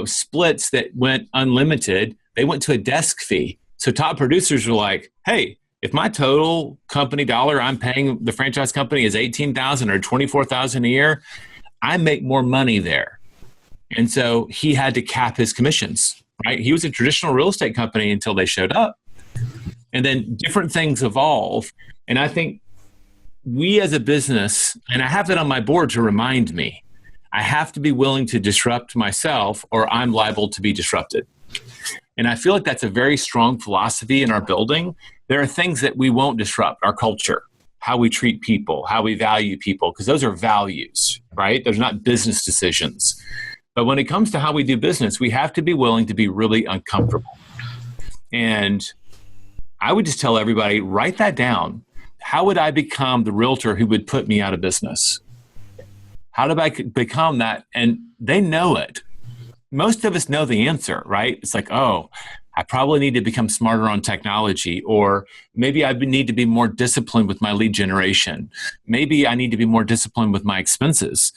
splits that went unlimited, they went to a desk fee. So top producers were like, hey, if my total company dollar I'm paying the franchise company is $18,000 or $24,000 a year, I make more money there. And so he had to cap his commissions, right? He was a traditional real estate company until they showed up. And then different things evolve. And I think we as a business, and I have it on my board to remind me, I have to be willing to disrupt myself or I'm liable to be disrupted. And I feel like that's a very strong philosophy in our building. There are things that we won't disrupt: our culture, how we treat people, how we value people, because those are values, right? Those are not business decisions. But when it comes to how we do business, we have to be willing to be really uncomfortable. And I would just tell everybody, write that down. How would I become the realtor who would put me out of business? How did I become that? And they know it. Most of us know the answer, right? It's like, oh, I probably need to become smarter on technology, or maybe I need to be more disciplined with my lead generation. Maybe I need to be more disciplined with my expenses.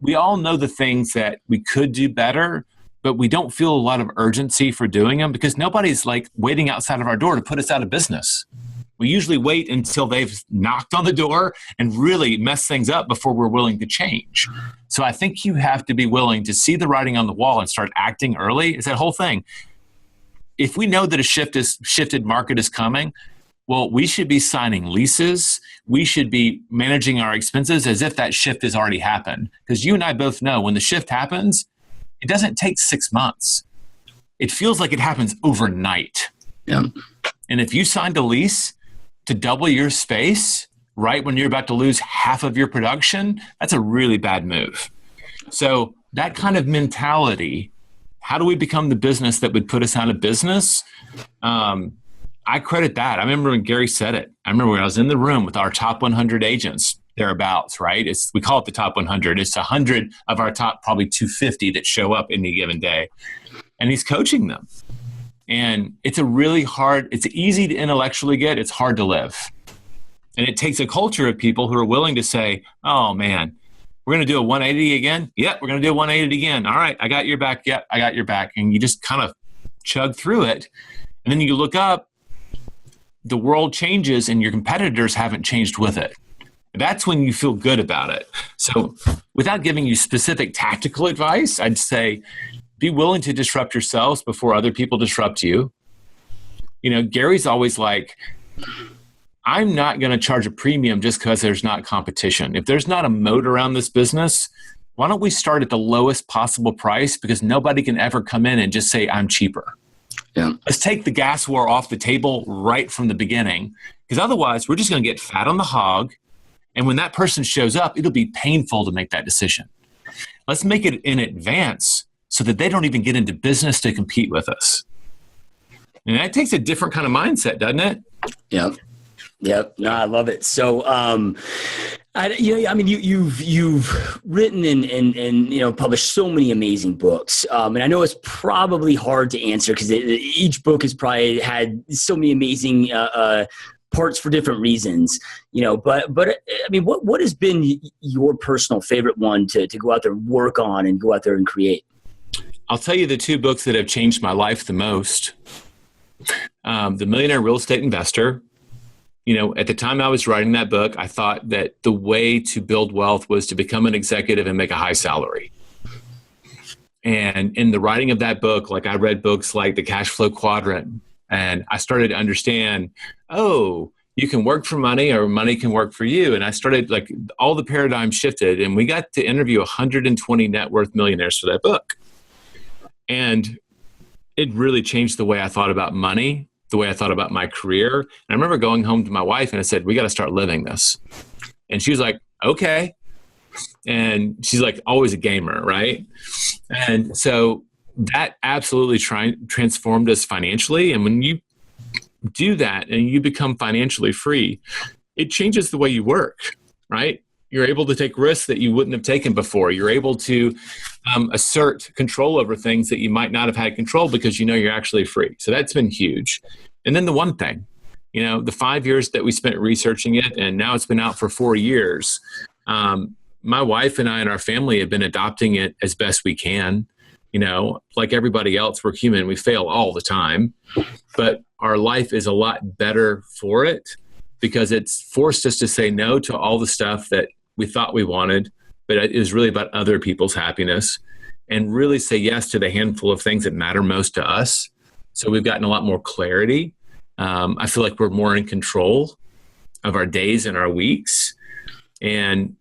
We all know the things that we could do better, but we don't feel a lot of urgency for doing them because nobody's like waiting outside of our door to put us out of business. We usually wait until they've knocked on the door and really messed things up before we're willing to change. So I think you have to be willing to see the writing on the wall and start acting early. It's that whole thing. If we know that a shifted market is coming, well, we should be signing leases. We should be managing our expenses as if that shift has already happened. Because you and I both know when the shift happens, it doesn't take 6 months. It feels like it happens overnight. Yeah. And if you signed a lease to double your space right when you're about to lose half of your production, that's a really bad move. So that kind of mentality, how do we become the business that would put us out of business? I credit that. I remember when Gary said it. I remember when I was in the room with our top 100 agents, thereabouts, right? We call it the top 100. It's 100 of our top probably 250 that show up in any given day. And he's coaching them. And it's it's easy to intellectually get, it's hard to live. And it takes a culture of people who are willing to say, oh man, we're going to do a 180 again? Yep, we're going to do a 180 again. All right, I got your back. Yep, I got your back. And you just kind of chug through it. And then you look up, the world changes and your competitors haven't changed with it. That's when you feel good about it. So without giving you specific tactical advice, I'd say be willing to disrupt yourselves before other people disrupt you. You know, Gary's always like, I'm not going to charge a premium just because there's not competition. If there's not a moat around this business, why don't we start at the lowest possible price, because nobody can ever come in and just say, I'm cheaper. Yeah. Let's take the gas war off the table right from the beginning, because otherwise we're just going to get fat on the hog. And when that person shows up, it'll be painful to make that decision. Let's make it in advance so that they don't even get into business to compete with us. And that takes a different kind of mindset, doesn't it? Yep. No, I love it. So, you've written and published so many amazing books. And I know it's probably hard to answer because each book has probably had so many amazing parts for different reasons, but I mean, what has been your personal favorite one to go out there and work on and go out there and create? I'll tell you the two books that have changed my life the most. The Millionaire Real Estate Investor. At the time I was writing that book, I thought that the way to build wealth was to become an executive and make a high salary. And in the writing of that book, I read books like The Cash Flow Quadrant, and I started to understand, you can work for money or money can work for you. And I started all the paradigm shifted, and we got to interview 120 net worth millionaires for that book. And it really changed the way I thought about money, the way I thought about my career. And I remember going home to my wife and I said, we got to start living this. And she was like, okay. And she's always a gamer, right? And so that absolutely transformed us financially. And when you do that and you become financially free, it changes the way you work, right? You're able to take risks that you wouldn't have taken before. You're able to assert control over things that you might not have had control because you're actually free. So that's been huge. And then the one thing, the 5 years that we spent researching it, and now it's been out for 4 years, my wife and I and our family have been adopting it as best we can. Like everybody else, we're human. We fail all the time. But our life is a lot better for it because it's forced us to say no to all the stuff that we thought we wanted, but it is really about other people's happiness, and really say yes to the handful of things that matter most to us. So we've gotten a lot more clarity. I feel like we're more in control of our days and our weeks. And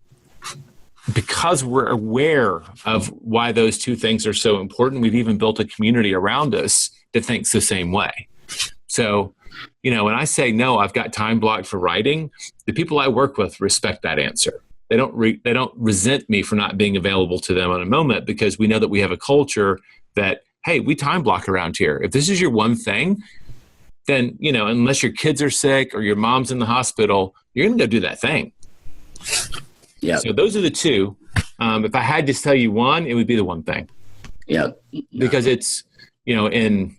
because we're aware of why those two things are so important, we've even built a community around us that thinks the same way. So, when I say, no, I've got time blocked for writing, the people I work with respect that answer. They don't resent me for not being available to them on a moment, because we know that we have a culture that, hey, we time block around here. If this is your one thing, then, unless your kids are sick or your mom's in the hospital, you're going to go do that thing. Yeah. So those are the two. If I had to tell you one, it would be the one thing. Yeah. Because it's, in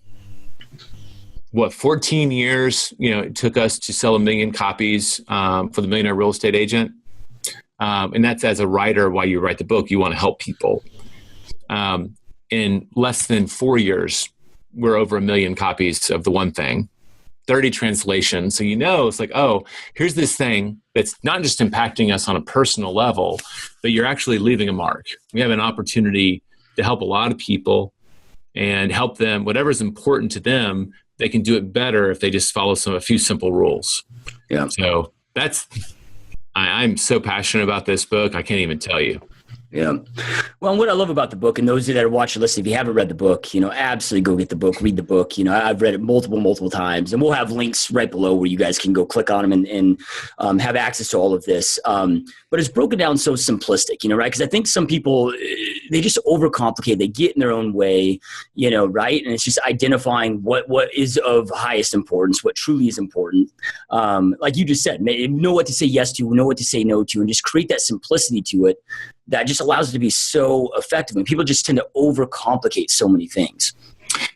14 years, it took us to sell 1 million copies for the Millionaire Real Estate Agent. And that's as a writer, while you write the book, you want to help people. In less than 4 years, we're over 1 million copies of the one thing, 30 translations. So, it's here's this thing that's not just impacting us on a personal level, but you're actually leaving a mark. We have an opportunity to help a lot of people and help them, whatever's important to them, they can do it better if they just follow a few simple rules. Yeah. So I'm so passionate about this book. I can't even tell you. Yeah. Well, and what I love about the book, and those that are watching, listen, if you haven't read the book, absolutely go get the book, read the book. I've read it multiple times, and we'll have links right below where you guys can go click on them and have access to all of this. But it's broken down so simplistic, right? Because I think some people, they just overcomplicate. They get in their own way, right? And it's just identifying what is of highest importance, what truly is important. Like you just said, know what to say yes to, know what to say no to, and just create that simplicity to it that just allows it to be so effective. And people just tend to overcomplicate so many things.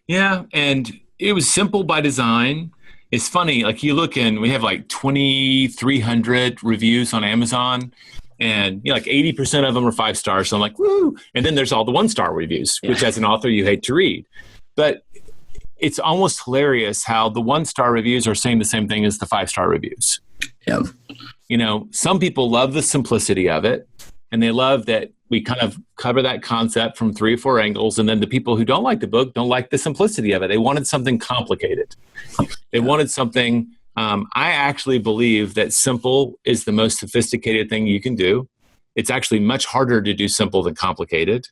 Yeah. And it was simple by design. It's funny, like you look in, we have like 2,300 reviews on Amazon, and like 80% of them are 5 stars. So I'm like, woo. And then there's all the 1-star reviews, which as an author, you hate to read. But it's almost hilarious how the 1-star reviews are saying the same thing as the 5-star reviews. Yeah. Some people love the simplicity of it. And they love that we kind of cover that concept from 3 or 4 angles. And then the people who don't like the book don't like the simplicity of it. They wanted something complicated. They wanted something. I actually believe that simple is the most sophisticated thing you can do. It's actually much harder to do simple than complicated.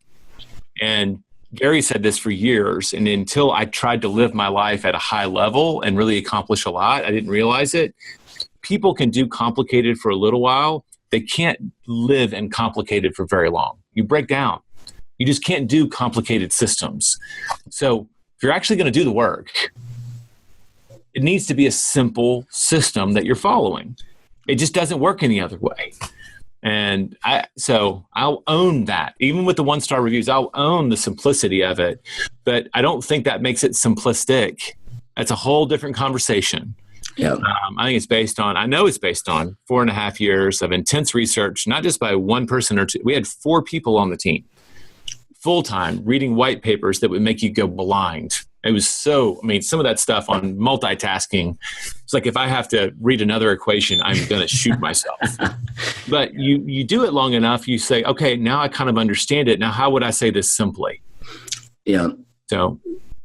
And Gary said this for years. And until I tried to live my life at a high level and really accomplish a lot, I didn't realize it. People can do complicated for a little while. They can't live in complicated for very long. You break down. You just can't do complicated systems. So if you're actually going to do the work, it needs to be a simple system that you're following. It just doesn't work any other way. And so I'll own that. Even with the 1-star reviews, I'll own the simplicity of it. But I don't think that makes it simplistic. That's a whole different conversation. Yeah. I think I know it's based on 4.5 years of intense research, not just by one person or two. We had 4 people on the team, full-time, reading white papers that would make you go blind. It was some of that stuff on multitasking. It's like, if I have to read another equation, I'm going to shoot myself. But you do it long enough, you say, okay, now I kind of understand it. Now, how would I say this simply? Yeah. So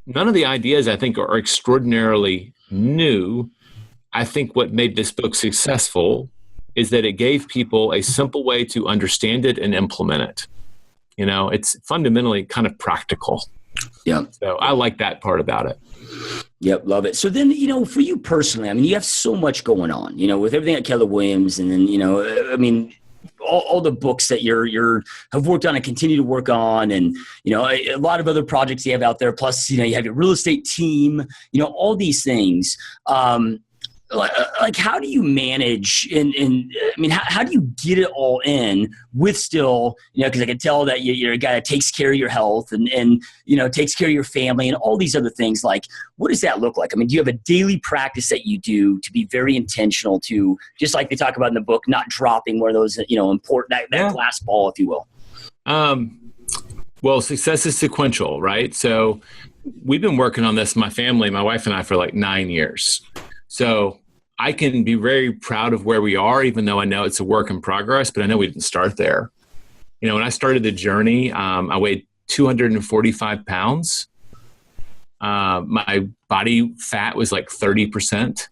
none of the ideas, I think, are extraordinarily new. I think what made this book successful is that it gave people a simple way to understand it and implement it. It's fundamentally kind of practical. Yeah. So I like that part about it. Yep. Love it. So then, for you personally, you have so much going on, with everything at Keller Williams, and then, all the books that you're have worked on and continue to work on, and a lot of other projects you have out there. Plus, you have your real estate team. All these things. Like how do you manage how do you get it all in with still, because I can tell that you're a guy that takes care of your health and takes care of your family and all these other things. Like, what does that look like? Do you have a daily practice that you do to be very intentional, to, just like they talk about in the book, not dropping one of those, important, that glass ball, if you will? Well, success is sequential, right? So we've been working on this, my family, my wife and I, for like 9 years. So I can be very proud of where we are, even though I know it's a work in progress, but I know we didn't start there. When I started the journey, I weighed 245 pounds. My body fat was like 30%.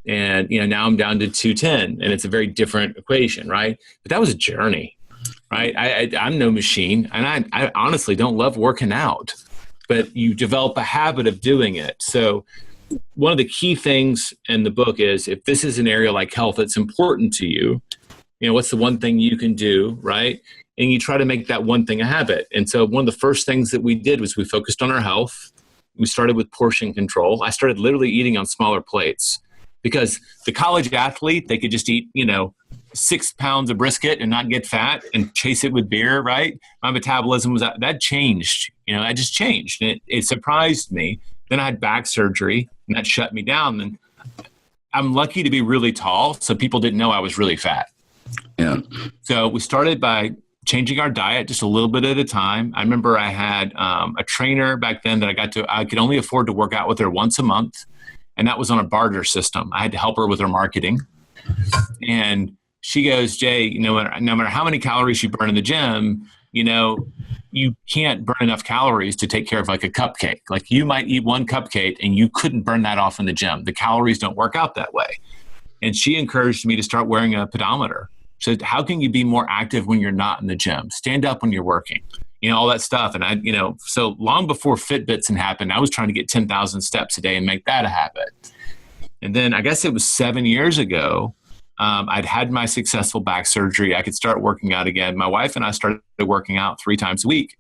And, now I'm down to 210, and it's a very different equation, right? But that was a journey, right? I'm no machine, and I honestly don't love working out, but you develop a habit of doing it. So one of the key things in the book is, if this is an area like health that's important to you, what's the one thing you can do, right? And you try to make that one thing a habit. And so one of the first things that we did was we focused on our health. We started with portion control. I started literally eating on smaller plates, because the college athlete, they could just eat, 6 pounds of brisket and not get fat and chase it with beer, right? My metabolism that changed, that just changed. And it surprised me. Then I had back surgery, and that shut me down. And I'm lucky to be really tall, so people didn't know I was really fat. Yeah. So we started by changing our diet just a little bit at a time. I remember I had a trainer back then that I could only afford to work out with her once a month, and that was on a barter system. I had to help her with her marketing. And she goes, Jay, no matter how many calories you burn in the gym, you can't burn enough calories to take care of like a cupcake. Like, you might eat one cupcake and you couldn't burn that off in the gym. The calories don't work out that way. And she encouraged me to start wearing a pedometer. So how can you be more active when you're not in the gym? Stand up when you're working, all that stuff. And so long before Fitbits happened, I was trying to get 10,000 steps a day and make that a habit. And then I guess it was 7 years ago, I'd had my successful back surgery. I could start working out again. My wife and I started working out 3 times a week.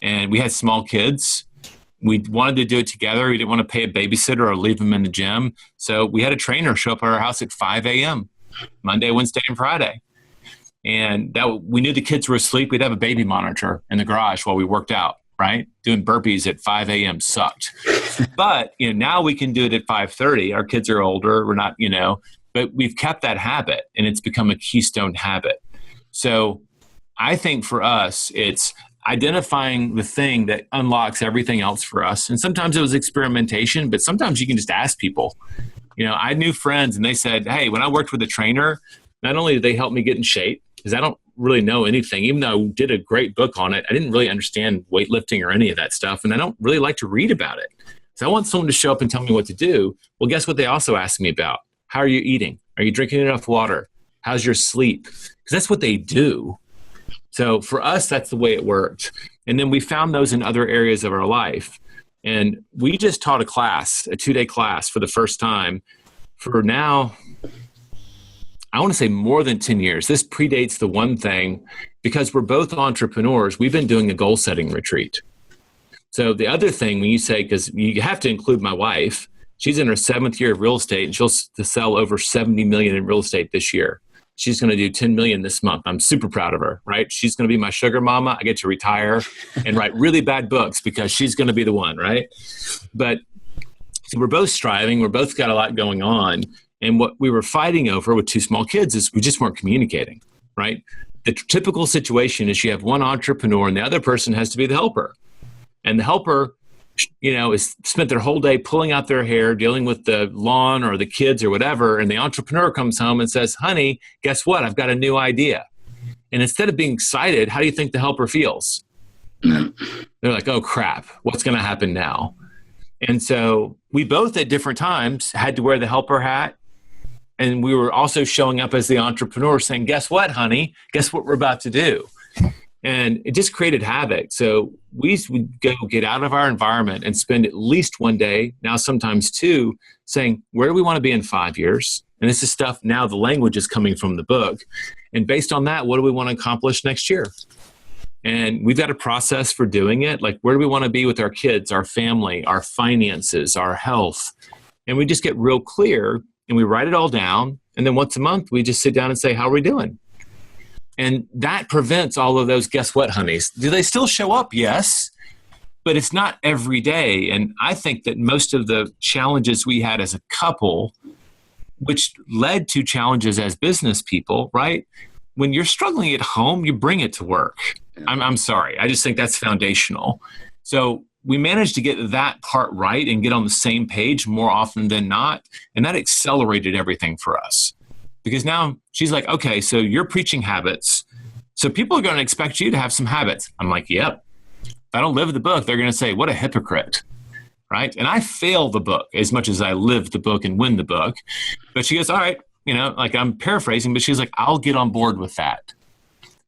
And we had small kids. We wanted to do it together. We didn't want to pay a babysitter or leave them in the gym. So we had a trainer show up at our house at 5 a.m., Monday, Wednesday, and Friday. And we knew the kids were asleep. We'd have a baby monitor in the garage while we worked out, right? Doing burpees at 5 a.m. sucked. But, now we can do it at 5:30. Our kids are older. We're not, but we've kept that habit, and it's become a keystone habit. So I think for us, it's identifying the thing that unlocks everything else for us. And sometimes it was experimentation, but sometimes you can just ask people. I knew friends and they said, hey, when I worked with a trainer, not only did they help me get in shape, because I don't really know anything, even though I did a great book on it, I didn't really understand weightlifting or any of that stuff. And I don't really like to read about it. So I want someone to show up and tell me what to do. Well, guess what they also asked me about? How are you eating? Are you drinking enough water? How's your sleep? Because that's what they do. So for us, that's the way it worked. And then we found those in other areas of our life. And we just taught a 2-day class for the first time for now, I want to say more than 10 years. This predates the one thing because we're both entrepreneurs. We've been doing a goal setting retreat. So the other thing when you say, because you have to include my wife, she's in her 7th year of real estate and she'll sell over 70 million in real estate this year. She's going to do 10 million this month. I'm super proud of her, right? She's going to be my sugar mama. I get to retire and write really bad books because she's going to be the one, right? But so we're both striving. We're both got a lot going on. And what we were fighting over with 2 small kids is we just weren't communicating, right? The typical situation is you have one entrepreneur and the other person has to be the helper. And the helper, is spent their whole day pulling out their hair, dealing with the lawn or the kids or whatever. And the entrepreneur comes home and says, honey, guess what? I've got a new idea. And instead of being excited, how do you think the helper feels? They're like, oh, crap. What's going to happen now? And so we both at different times had to wear the helper hat. And we were also showing up as the entrepreneur saying, guess what, honey? Guess what we're about to do? And it just created havoc. So we would go get out of our environment and spend at least one day, now sometimes 2, saying, where do we want to be in 5 years? And this is stuff now the language is coming from the book. And based on that, what do we want to accomplish next year? And we've got a process for doing it. Like, where do we want to be with our kids, our family, our finances, our health? And we just get real clear and we write it all down. And then once a month, we just sit down and say, how are we doing? And that prevents all of those guess what, honeys. Do they still show up? Yes, but it's not every day. And I think that most of the challenges we had as a couple, which led to challenges as business people, right? When you're struggling at home, you bring it to work. I'm sorry. I just think that's foundational. So we managed to get that part right and get on the same page more often than not. And that accelerated everything for us. Because now she's like, okay, so you're preaching habits. So people are going to expect you to have some habits. I'm like, yep. If I don't live the book, they're going to say, what a hypocrite, right? And I fail the book as much as I live the book and win the book. But she goes, all right, like I'm paraphrasing, but she's like, I'll get on board with that.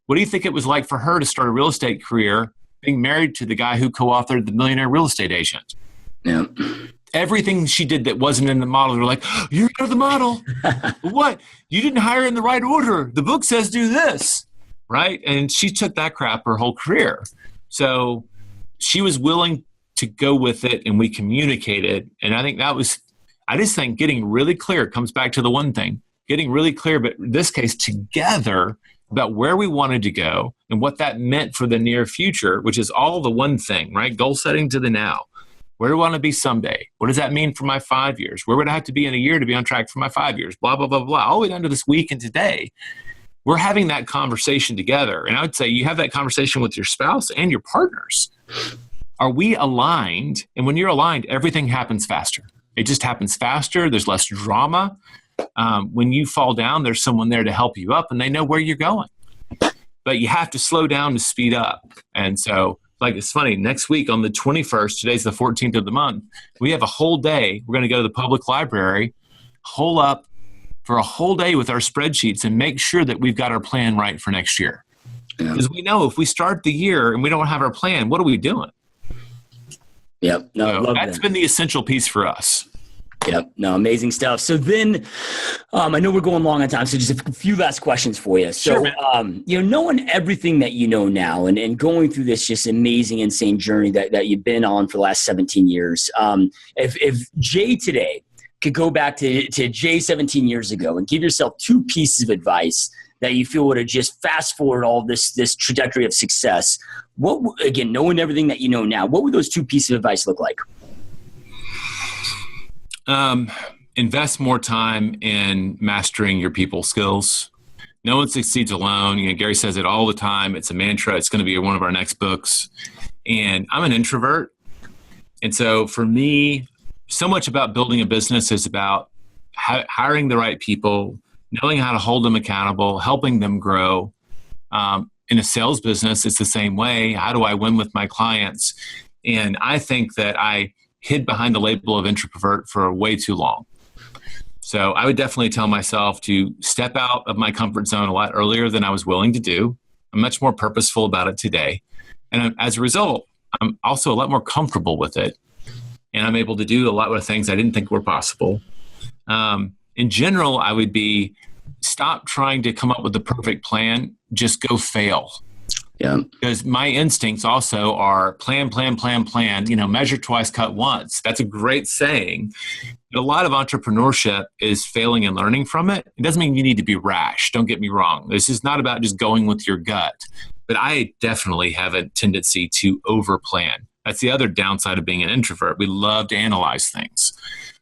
What do you think it was like for her to start a real estate career being married to the guy who co-authored The Millionaire Real Estate Agent? Yeah. Everything she did that wasn't in the model, they're like, oh, you're the model. What? You didn't hire in the right order. The book says do this, right? And she took that crap her whole career. So she was willing to go with it, and we communicated. And I think I just think getting really clear comes back to the one thing, getting really clear, but in this case, together about where we wanted to go and what that meant for the near future, which is all the one thing, right? Goal setting to the now. Where do I want to be someday? What does that mean for my 5 years? Where would I have to be in a year to be on track for my 5 years? Blah, blah, blah, blah. All the way down to this week and today. We're having that conversation together. And I would say you have that conversation with your spouse and your partners. Are we aligned? And when you're aligned, everything happens faster. It just happens faster. There's less drama. When you fall down, there's someone there to help you up and they know where you're going. But you have to slow down to speed up. And so, like, it's funny, next week on the 21st, today's the 14th of the month, we have a whole day. We're going to go to the public library, hole up for a whole day with our spreadsheets and make sure that we've got our plan right for next year. Because we know if we start the year and we don't have our plan, what are we doing? Yep. No, so that's been the essential piece for us. Yep. No, amazing stuff. So then, I know we're going long on time, so just a few last questions for you. So, Sure, knowing everything that you know now and going through this just amazing, insane journey that you've been on for the last 17 years, if Jay today could go back to Jay 17 years ago and give yourself two pieces of advice that you feel would have just fast forward all this trajectory of success, again, knowing everything that you know now, what would those two pieces of advice look like? Invest more time in mastering your people skills. No one succeeds alone. Gary says it all the time. It's a mantra. It's going to be one of our next books. And I'm an introvert. And so for me, so much about building a business is about hiring the right people, knowing how to hold them accountable, helping them grow. In a sales business, it's the same way. How do I win with my clients? And I think that I hid behind the label of introvert for way too long. So I would definitely tell myself to step out of my comfort zone a lot earlier than I was willing to do. I'm much more purposeful about it today. And as a result, I'm also a lot more comfortable with it. And I'm able to do a lot of things I didn't think were possible. In general, I would be stop trying to come up with the perfect plan, just go fail. Yeah. Because my instincts also are plan, measure twice, cut once. That's a great saying. But a lot of entrepreneurship is failing and learning from it. It doesn't mean you need to be rash. Don't get me wrong. This is not about just going with your gut. But I definitely have a tendency to overplan. That's the other downside of being an introvert. We love to analyze things.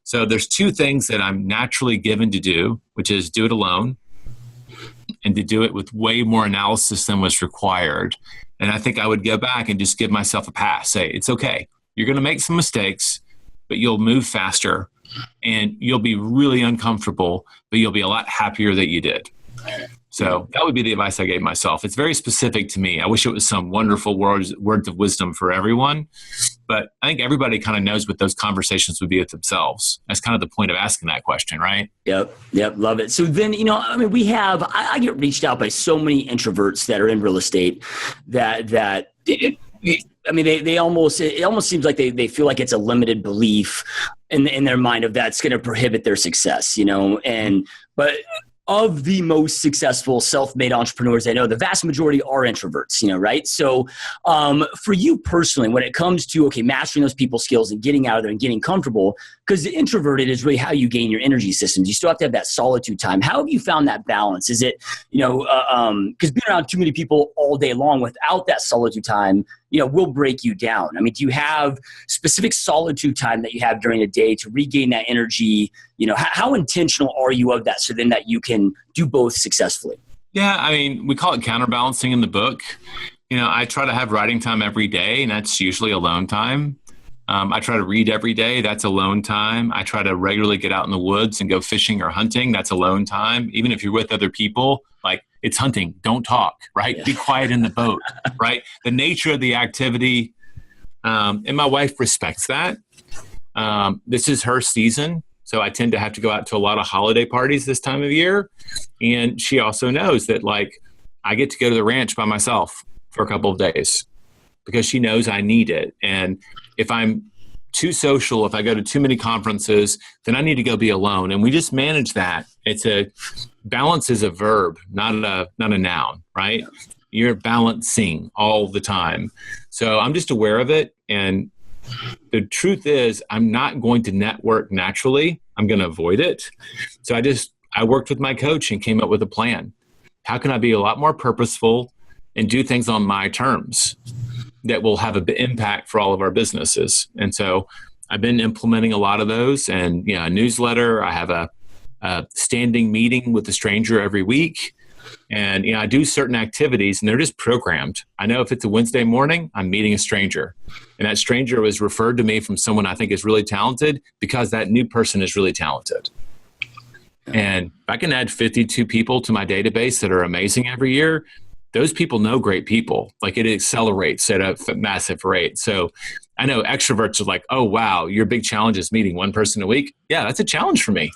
So there's two things that I'm naturally given to do, which is do it alone and to do it with way more analysis than was required. And I think I would go back and just give myself a pass. Say, it's okay. You're going to make some mistakes, but you'll move faster and you'll be really uncomfortable, but you'll be a lot happier that you did. So that would be the advice I gave myself. It's very specific to me. I wish it was some wonderful words of wisdom for everyone, but I think everybody kind of knows what those conversations would be with themselves. That's kind of the point of asking that question, right? Yep. Love it. So then, I get reached out by so many introverts that are in real estate it almost seems like they feel like it's a limited belief in their mind of that's going to prohibit their success, but of the most successful self-made entrepreneurs I know, the vast majority are introverts, right? So for you personally, when it comes to, mastering those people skills and getting out of there and getting comfortable, because the introverted is really how you gain your energy systems. You still have to have that solitude time. How have you found that balance? Is it, because being around too many people all day long without that solitude time, will break you down. I mean, do you have specific solitude time that you have during the day to regain that energy? How intentional are you of that so then that you can do both successfully? Yeah, we call it counterbalancing in the book. I try to have writing time every day, and that's usually alone time. I try to read every day. That's alone time. I try to regularly get out in the woods and go fishing or hunting. That's alone time. Even if you're with other people, it's hunting. Don't talk, right? Yeah. Be quiet in the boat, right? The nature of the activity. And my wife respects that. This is her season. So I tend to have to go out to a lot of holiday parties this time of year. And she also knows that I get to go to the ranch by myself for a couple of days because she knows I need it. And if I'm too social, if I go to too many conferences, then I need to go be alone. And we just manage that. Balance is a verb, not a noun, right? You're balancing all the time. So I'm just aware of it. And the truth is I'm not going to network naturally. I'm going to avoid it. So I worked with my coach and came up with a plan. How can I be a lot more purposeful and do things on my terms that will have an impact for all of our businesses? And so I've been implementing a lot of those, and a newsletter. I have a standing meeting with a stranger every week. And, I do certain activities and they're just programmed. I know if it's a Wednesday morning, I'm meeting a stranger, and that stranger was referred to me from someone I think is really talented because that new person is really talented. And if I can add 52 people to my database that are amazing every year, those people know great people. It accelerates at a massive rate. So I know extroverts are like, oh, wow, your big challenge is meeting one person a week. Yeah, that's a challenge for me.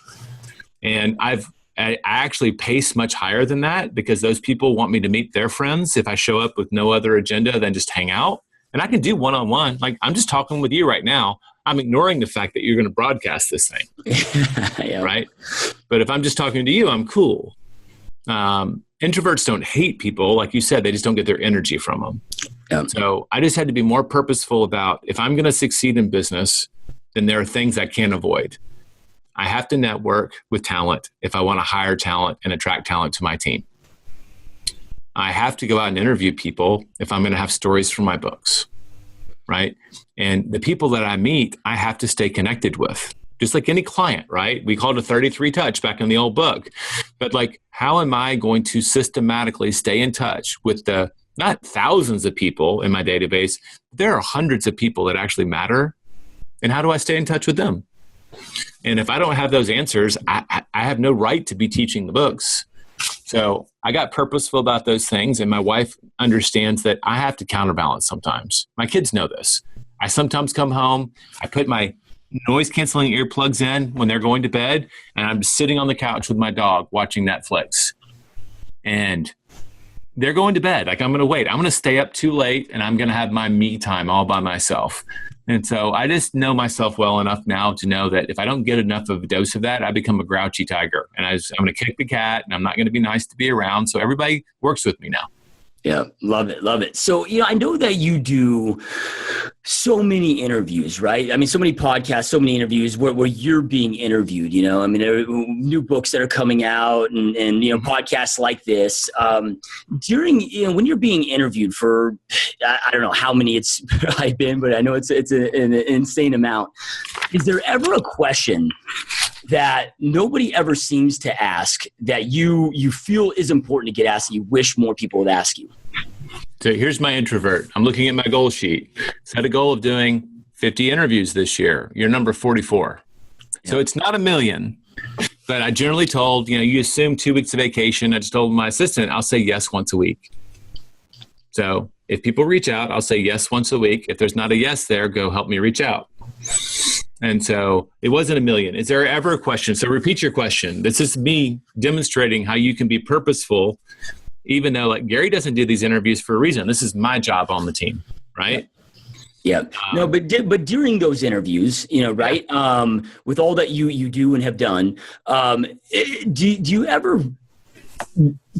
And I've I actually pace much higher than that because those people want me to meet their friends if I show up with no other agenda than just hang out. And I can do one-on-one. Like I'm just talking with you right now. I'm ignoring the fact that you're going to broadcast this thing, yeah. Right? But if I'm just talking to you, I'm cool. Introverts don't hate people. Like you said, they just don't get their energy from them. Yeah. So I just had to be more purposeful about if I'm going to succeed in business, then there are things I can't avoid. I have to network with talent if I want to hire talent and attract talent to my team. I have to go out and interview people if I'm going to have stories for my books, right? And the people that I meet, I have to stay connected with, just like any client, right? We called it a 33 touch back in the old book. But like, how am I going to systematically stay in touch with the, not thousands of people in my database, there are hundreds of people that actually matter. And how do I stay in touch with them? And if I don't have those answers, I have no right to be teaching the books. So I got purposeful about those things. And my wife understands that I have to counterbalance sometimes. My kids know this. I sometimes come home, I put my noise canceling earplugs in when they're going to bed, and I'm sitting on the couch with my dog watching Netflix. And they're going to bed. Like I'm going to wait. I'm going to stay up too late and I'm going to have my me time all by myself. And so I just know myself well enough now to know that if I don't get enough of a dose of that, I become a grouchy tiger. And I'm going to kick the cat and I'm not going to be nice to be around. So everybody works with me now. Yeah, love it, love it. So, I know that you do so many interviews, right? I mean, so many podcasts, so many interviews where you're being interviewed, I mean, there are new books that are coming out and podcasts like this. During, when you're being interviewed for, I don't know how many it's I've been, but I know it's an insane amount. Is there ever a question that nobody ever seems to ask that you feel is important to get asked that you wish more people would ask you? So here's my introvert. I'm looking at my goal sheet. Set a goal of doing 50 interviews this year. You're number 44. So it's not 1 million, but I generally told, you assume 2 weeks of vacation. I just told my assistant, I'll say yes once a week. So if people reach out, I'll say yes once a week. If there's not a yes there, go help me reach out. And so it wasn't 1 million. Is there ever a question? So repeat your question. This is me demonstrating how you can be purposeful, even though like Gary doesn't do these interviews for a reason. This is my job on the team, right? Yeah. No, but during those interviews, right, with all that you do and have done, do you ever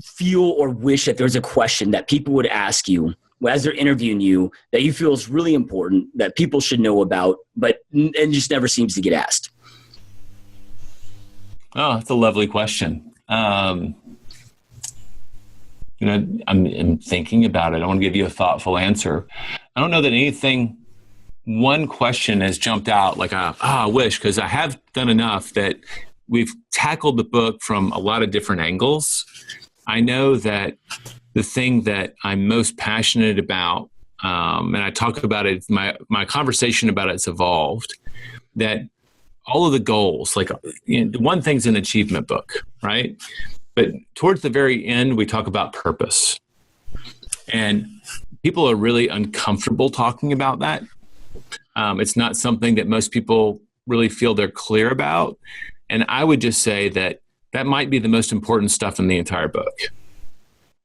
feel or wish that there's a question that people would ask you as they're interviewing you that you feel is really important that people should know about, and just never seems to get asked? Oh, that's a lovely question. I'm thinking about it. I want to give you a thoughtful answer. I don't know that one question has jumped out like, I wish, because I have done enough that we've tackled the book from a lot of different angles. I know that the thing that I'm most passionate about, and I talk about it, my conversation about it's evolved, that all of the goals, like one thing's an achievement book, right? But towards the very end, we talk about purpose. And people are really uncomfortable talking about that. It's not something that most people really feel they're clear about. And I would just say that might be the most important stuff in the entire book.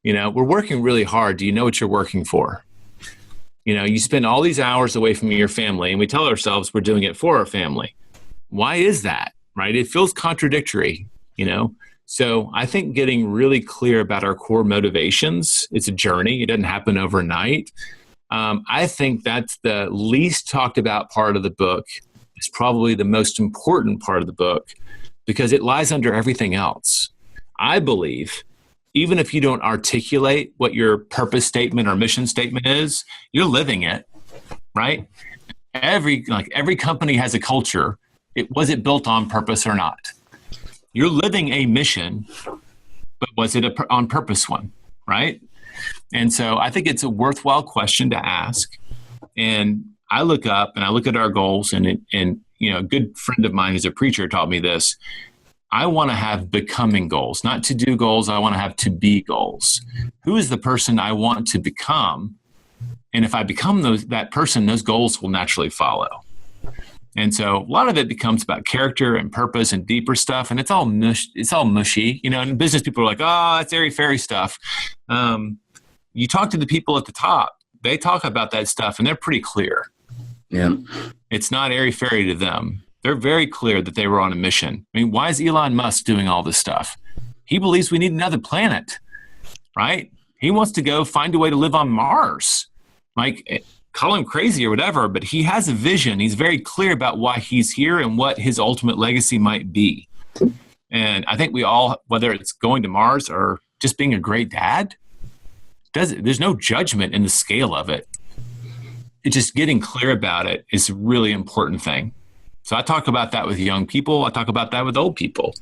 We're working really hard. Do you know what you're working for? You spend all these hours away from your family, and we tell ourselves we're doing it for our family. Why is that, right? It feels contradictory, So I think getting really clear about our core motivations, it's a journey. It doesn't happen overnight. I think that's the least talked about part of the book. It's probably the most important part of the book because it lies under everything else. I believe even if you don't articulate what your purpose statement or mission statement is, you're living it, right? Every company has a culture. Was it built on purpose or not? You're living a mission, but was it on purpose one, right? And so I think it's a worthwhile question to ask. And I look up and I look at our goals, and a good friend of mine who's a preacher taught me this. I want to have becoming goals, not to do goals. I want to have to be goals. Who is the person I want to become? And if I become that person, those goals will naturally follow. And so a lot of it becomes about character and purpose and deeper stuff. And it's all mushy, and business people are like, oh, that's airy-fairy stuff. You talk to the people at the top, they talk about that stuff and they're pretty clear. Yeah. It's not airy-fairy to them. They're very clear that they were on a mission. I mean, why is Elon Musk doing all this stuff? He believes we need another planet, right? He wants to go find a way to live on Mars. Like, call him crazy or whatever, but he has a vision. He's very clear about why he's here and what his ultimate legacy might be. And I think we all, whether it's going to Mars or just being a great dad, there's no judgment in the scale of it. It's just getting clear about it is a really important thing. So I talk about that with young people. I talk about that with old people.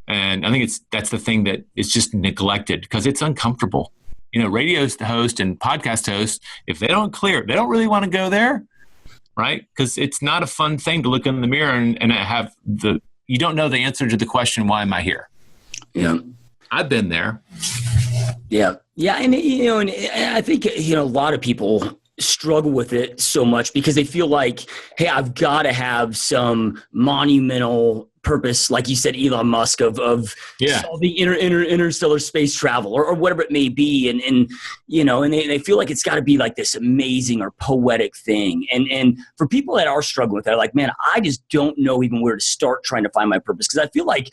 And I think that's the thing that is just neglected because it's uncomfortable. Radio host and podcast host, if they don't really want to go there, right? Because it's not a fun thing to look in the mirror and have you don't know the answer to the question, why am I here? Yeah. I've been there. Yeah. Yeah. And, and I think, a lot of people struggle with it so much because they feel like, hey, I've got to have some monumental purpose, like you said, Elon Musk of solving interstellar space travel or whatever it may be. And they feel like it's got to be like this amazing or poetic thing. And for people that are struggling with that, like, man, I just don't know even where to start trying to find my purpose. Cause I feel like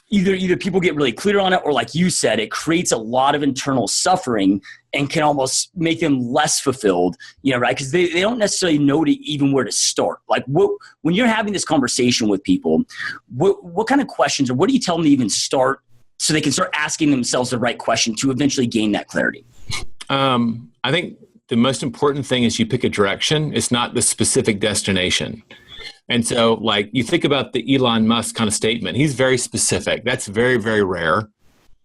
either people get really clear on it or like you said, it creates a lot of internal suffering and can almost make them less fulfilled, right? Because they don't necessarily know even where to start. Like when you're having this conversation with people, what kind of questions or what do you tell them to even start so they can start asking themselves the right question to eventually gain that clarity? I think the most important thing is you pick a direction. It's not the specific destination. And so like you think about the Elon Musk kind of statement, he's very specific. That's very, very rare.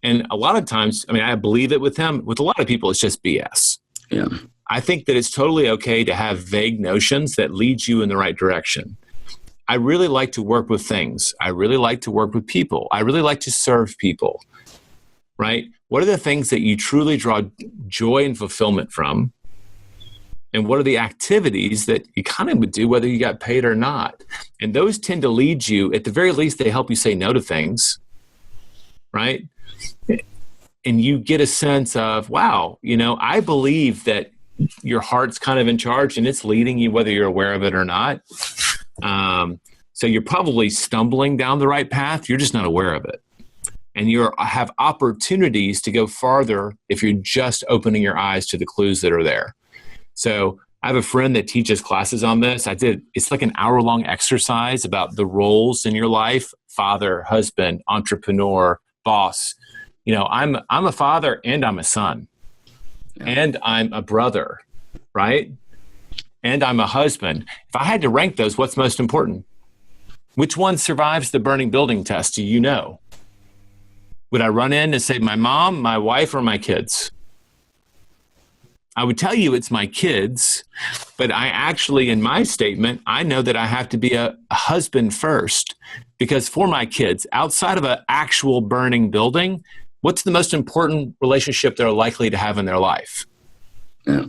And a lot of times, I believe it with him. With a lot of people, it's just BS. Yeah. I think that it's totally okay to have vague notions that lead you in the right direction. I really like to work with things. I really like to work with people. I really like to serve people, right? What are the things that you truly draw joy and fulfillment from? And what are the activities that you kind of would do whether you got paid or not? And those tend to lead you, at the very least, they help you say no to things, right? And you get a sense of, wow, I believe that your heart's kind of in charge and it's leading you whether you're aware of it or not. So you're probably stumbling down the right path. You're just not aware of it. And you have opportunities to go farther if you're just opening your eyes to the clues that are there. So I have a friend that teaches classes on this. It's like an hour-long exercise about the roles in your life: father, husband, entrepreneur, boss. I'm a father and I'm a son, and I'm a brother, right? And I'm a husband. If I had to rank those, what's most important? Which one survives the burning building test? Do you know? Would I run in and say my mom, my wife, or my kids? I would tell you it's my kids, but I actually, in my statement, I know that I have to be a husband first, because for my kids, outside of an actual burning building, what's the most important relationship they're likely to have in their life? Yeah.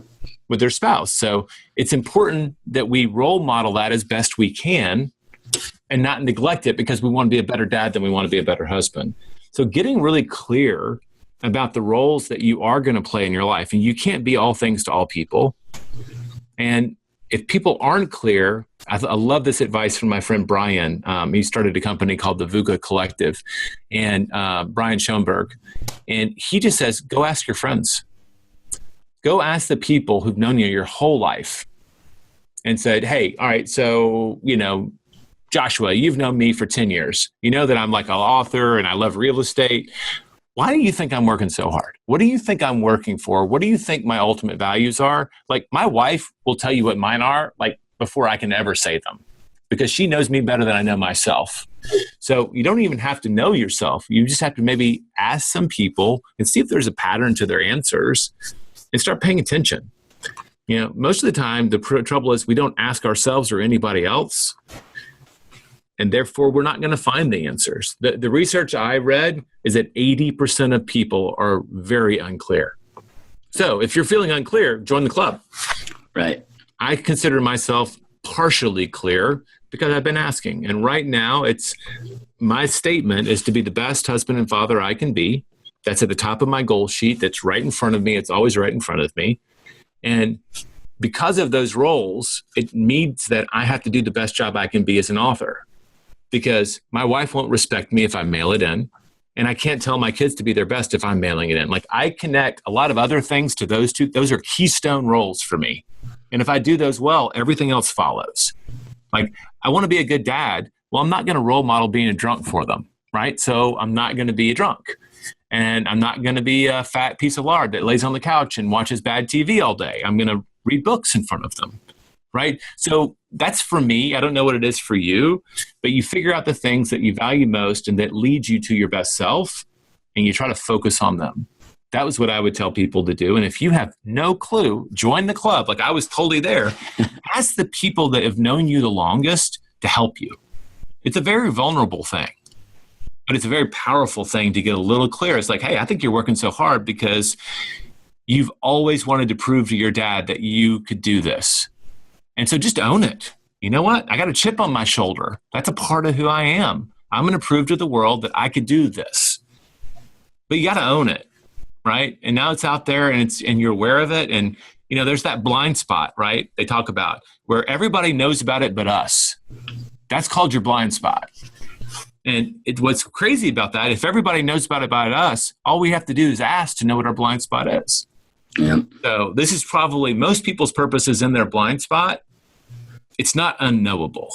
With their spouse. So it's important that we role model that as best we can and not neglect it because we want to be a better dad than we want to be a better husband. So getting really clear about the roles that you are going to play in your life. And you can't be all things to all people. And if people aren't clear, I love this advice from my friend Brian. He started a company called the VUCA Collective, and Brian Schoenberg. And he just says, go ask your friends. Go ask the people who've known you your whole life and said, hey, all right, so, Joshua, you've known me for 10 years. You know that I'm like an author and I love real estate. Why do you think I'm working so hard? What do you think I'm working for? What do you think my ultimate values are? Like, my wife will tell you what mine are, like, before I can ever say them, because she knows me better than I know myself. So you don't even have to know yourself. You just have to maybe ask some people and see if there's a pattern to their answers and start paying attention. Most of the time, the trouble is we don't ask ourselves or anybody else. And therefore, we're not going to find the answers. The research I read is that 80% of people are very unclear. So if you're feeling unclear, join the club. Right. I consider myself partially clear, Because I've been asking. And right now, my statement is to be the best husband and father I can be. That's at the top of my goal sheet. That's right in front of me. It's always right in front of me. And because of those roles, it means that I have to do the best job I can be as an author, because my wife won't respect me if I mail it in. And I can't tell my kids to be their best if I'm mailing it in. Like, I connect a lot of other things to those two. Those are keystone roles for me. And if I do those well, everything else follows. Like, I want to be a good dad. Well, I'm not going to role model being a drunk for them, right? So I'm not going to be a drunk. And I'm not going to be a fat piece of lard that lays on the couch and watches bad TV all day. I'm going to read books in front of them, right? So that's for me. I don't know what it is for you, but you figure out the things that you value most and that lead you to your best self, and you try to focus on them. That was what I would tell people to do. And if you have no clue, join the club. Like, I was totally there. Ask the people that have known you the longest to help you. It's a very vulnerable thing, but it's a very powerful thing to get a little clear. It's like, hey, I think you're working so hard because you've always wanted to prove to your dad that you could do this. And so just own it. You know what? I got a chip on my shoulder. That's a part of who I am. I'm going to prove to the world that I could do this. But you got to own it, right? And now it's out there, and you're aware of it. And, there's that blind spot, right? They talk about where everybody knows about it but us. That's called your blind spot. And what's crazy about that, if everybody knows about us, all we have to do is ask to know what our blind spot is. Yeah. So this is probably most people's purpose is in their blind spot. It's not unknowable.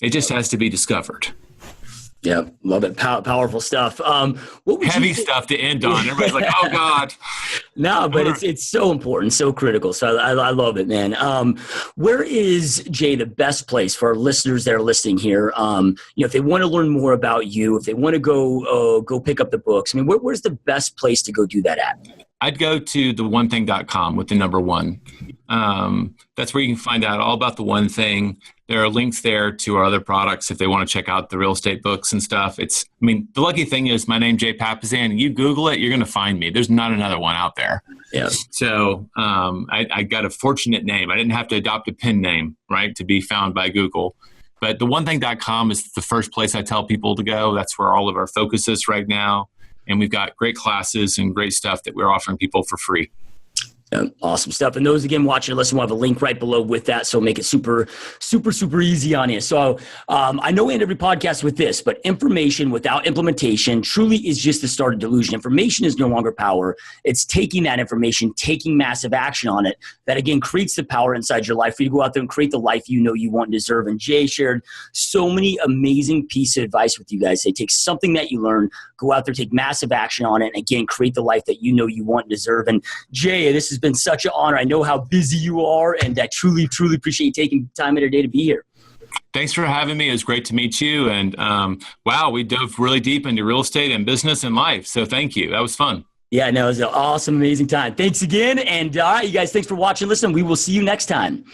It just has to be discovered. Yeah, love it. Powerful stuff. What would Heavy stuff to end on. Everybody's like, oh, God. No, but it's so important, so critical. So I love it, man. Where is, Jay, the best place for our listeners that are listening here? If they want to learn more about you, if they want to go pick up the books, I mean, where's the best place to go do that at? I'd go to theonething.com with the number one. That's where you can find out all about The One Thing. There are links there to our other products if they want to check out the real estate books and stuff. The lucky thing is my name, Jay Papasan. You Google it, you're going to find me. There's not another one out there. Yeah. So I got a fortunate name. I didn't have to adopt a pen name, right, to be found by Google. But theonething.com is the first place I tell people to go. That's where all of our focus is right now. And we've got great classes and great stuff that we're offering people for free. Awesome stuff. And those, again, watching and listening, we'll have a link right below with that. So make it super, super, super easy on you. So I know we end every podcast with this, but information without implementation truly is just the start of delusion. Information is no longer power. It's taking that information, taking massive action on it. That, again, creates the power inside your life for you to go out there and create the life you know you want and deserve. And Jay shared so many amazing pieces of advice with you guys. They take something that you learn, go out there, take massive action on it, and again, create the life that you know you want and deserve. And Jay, this has been such an honor. I know how busy you are, and I truly, truly appreciate you taking time in your day to be here. Thanks for having me. It was great to meet you. And wow, we dove really deep into real estate and business and life. So thank you. That was fun. Yeah, no, it was an awesome, amazing time. Thanks again. And all right, you guys, thanks for watching. Listen, we will see you next time.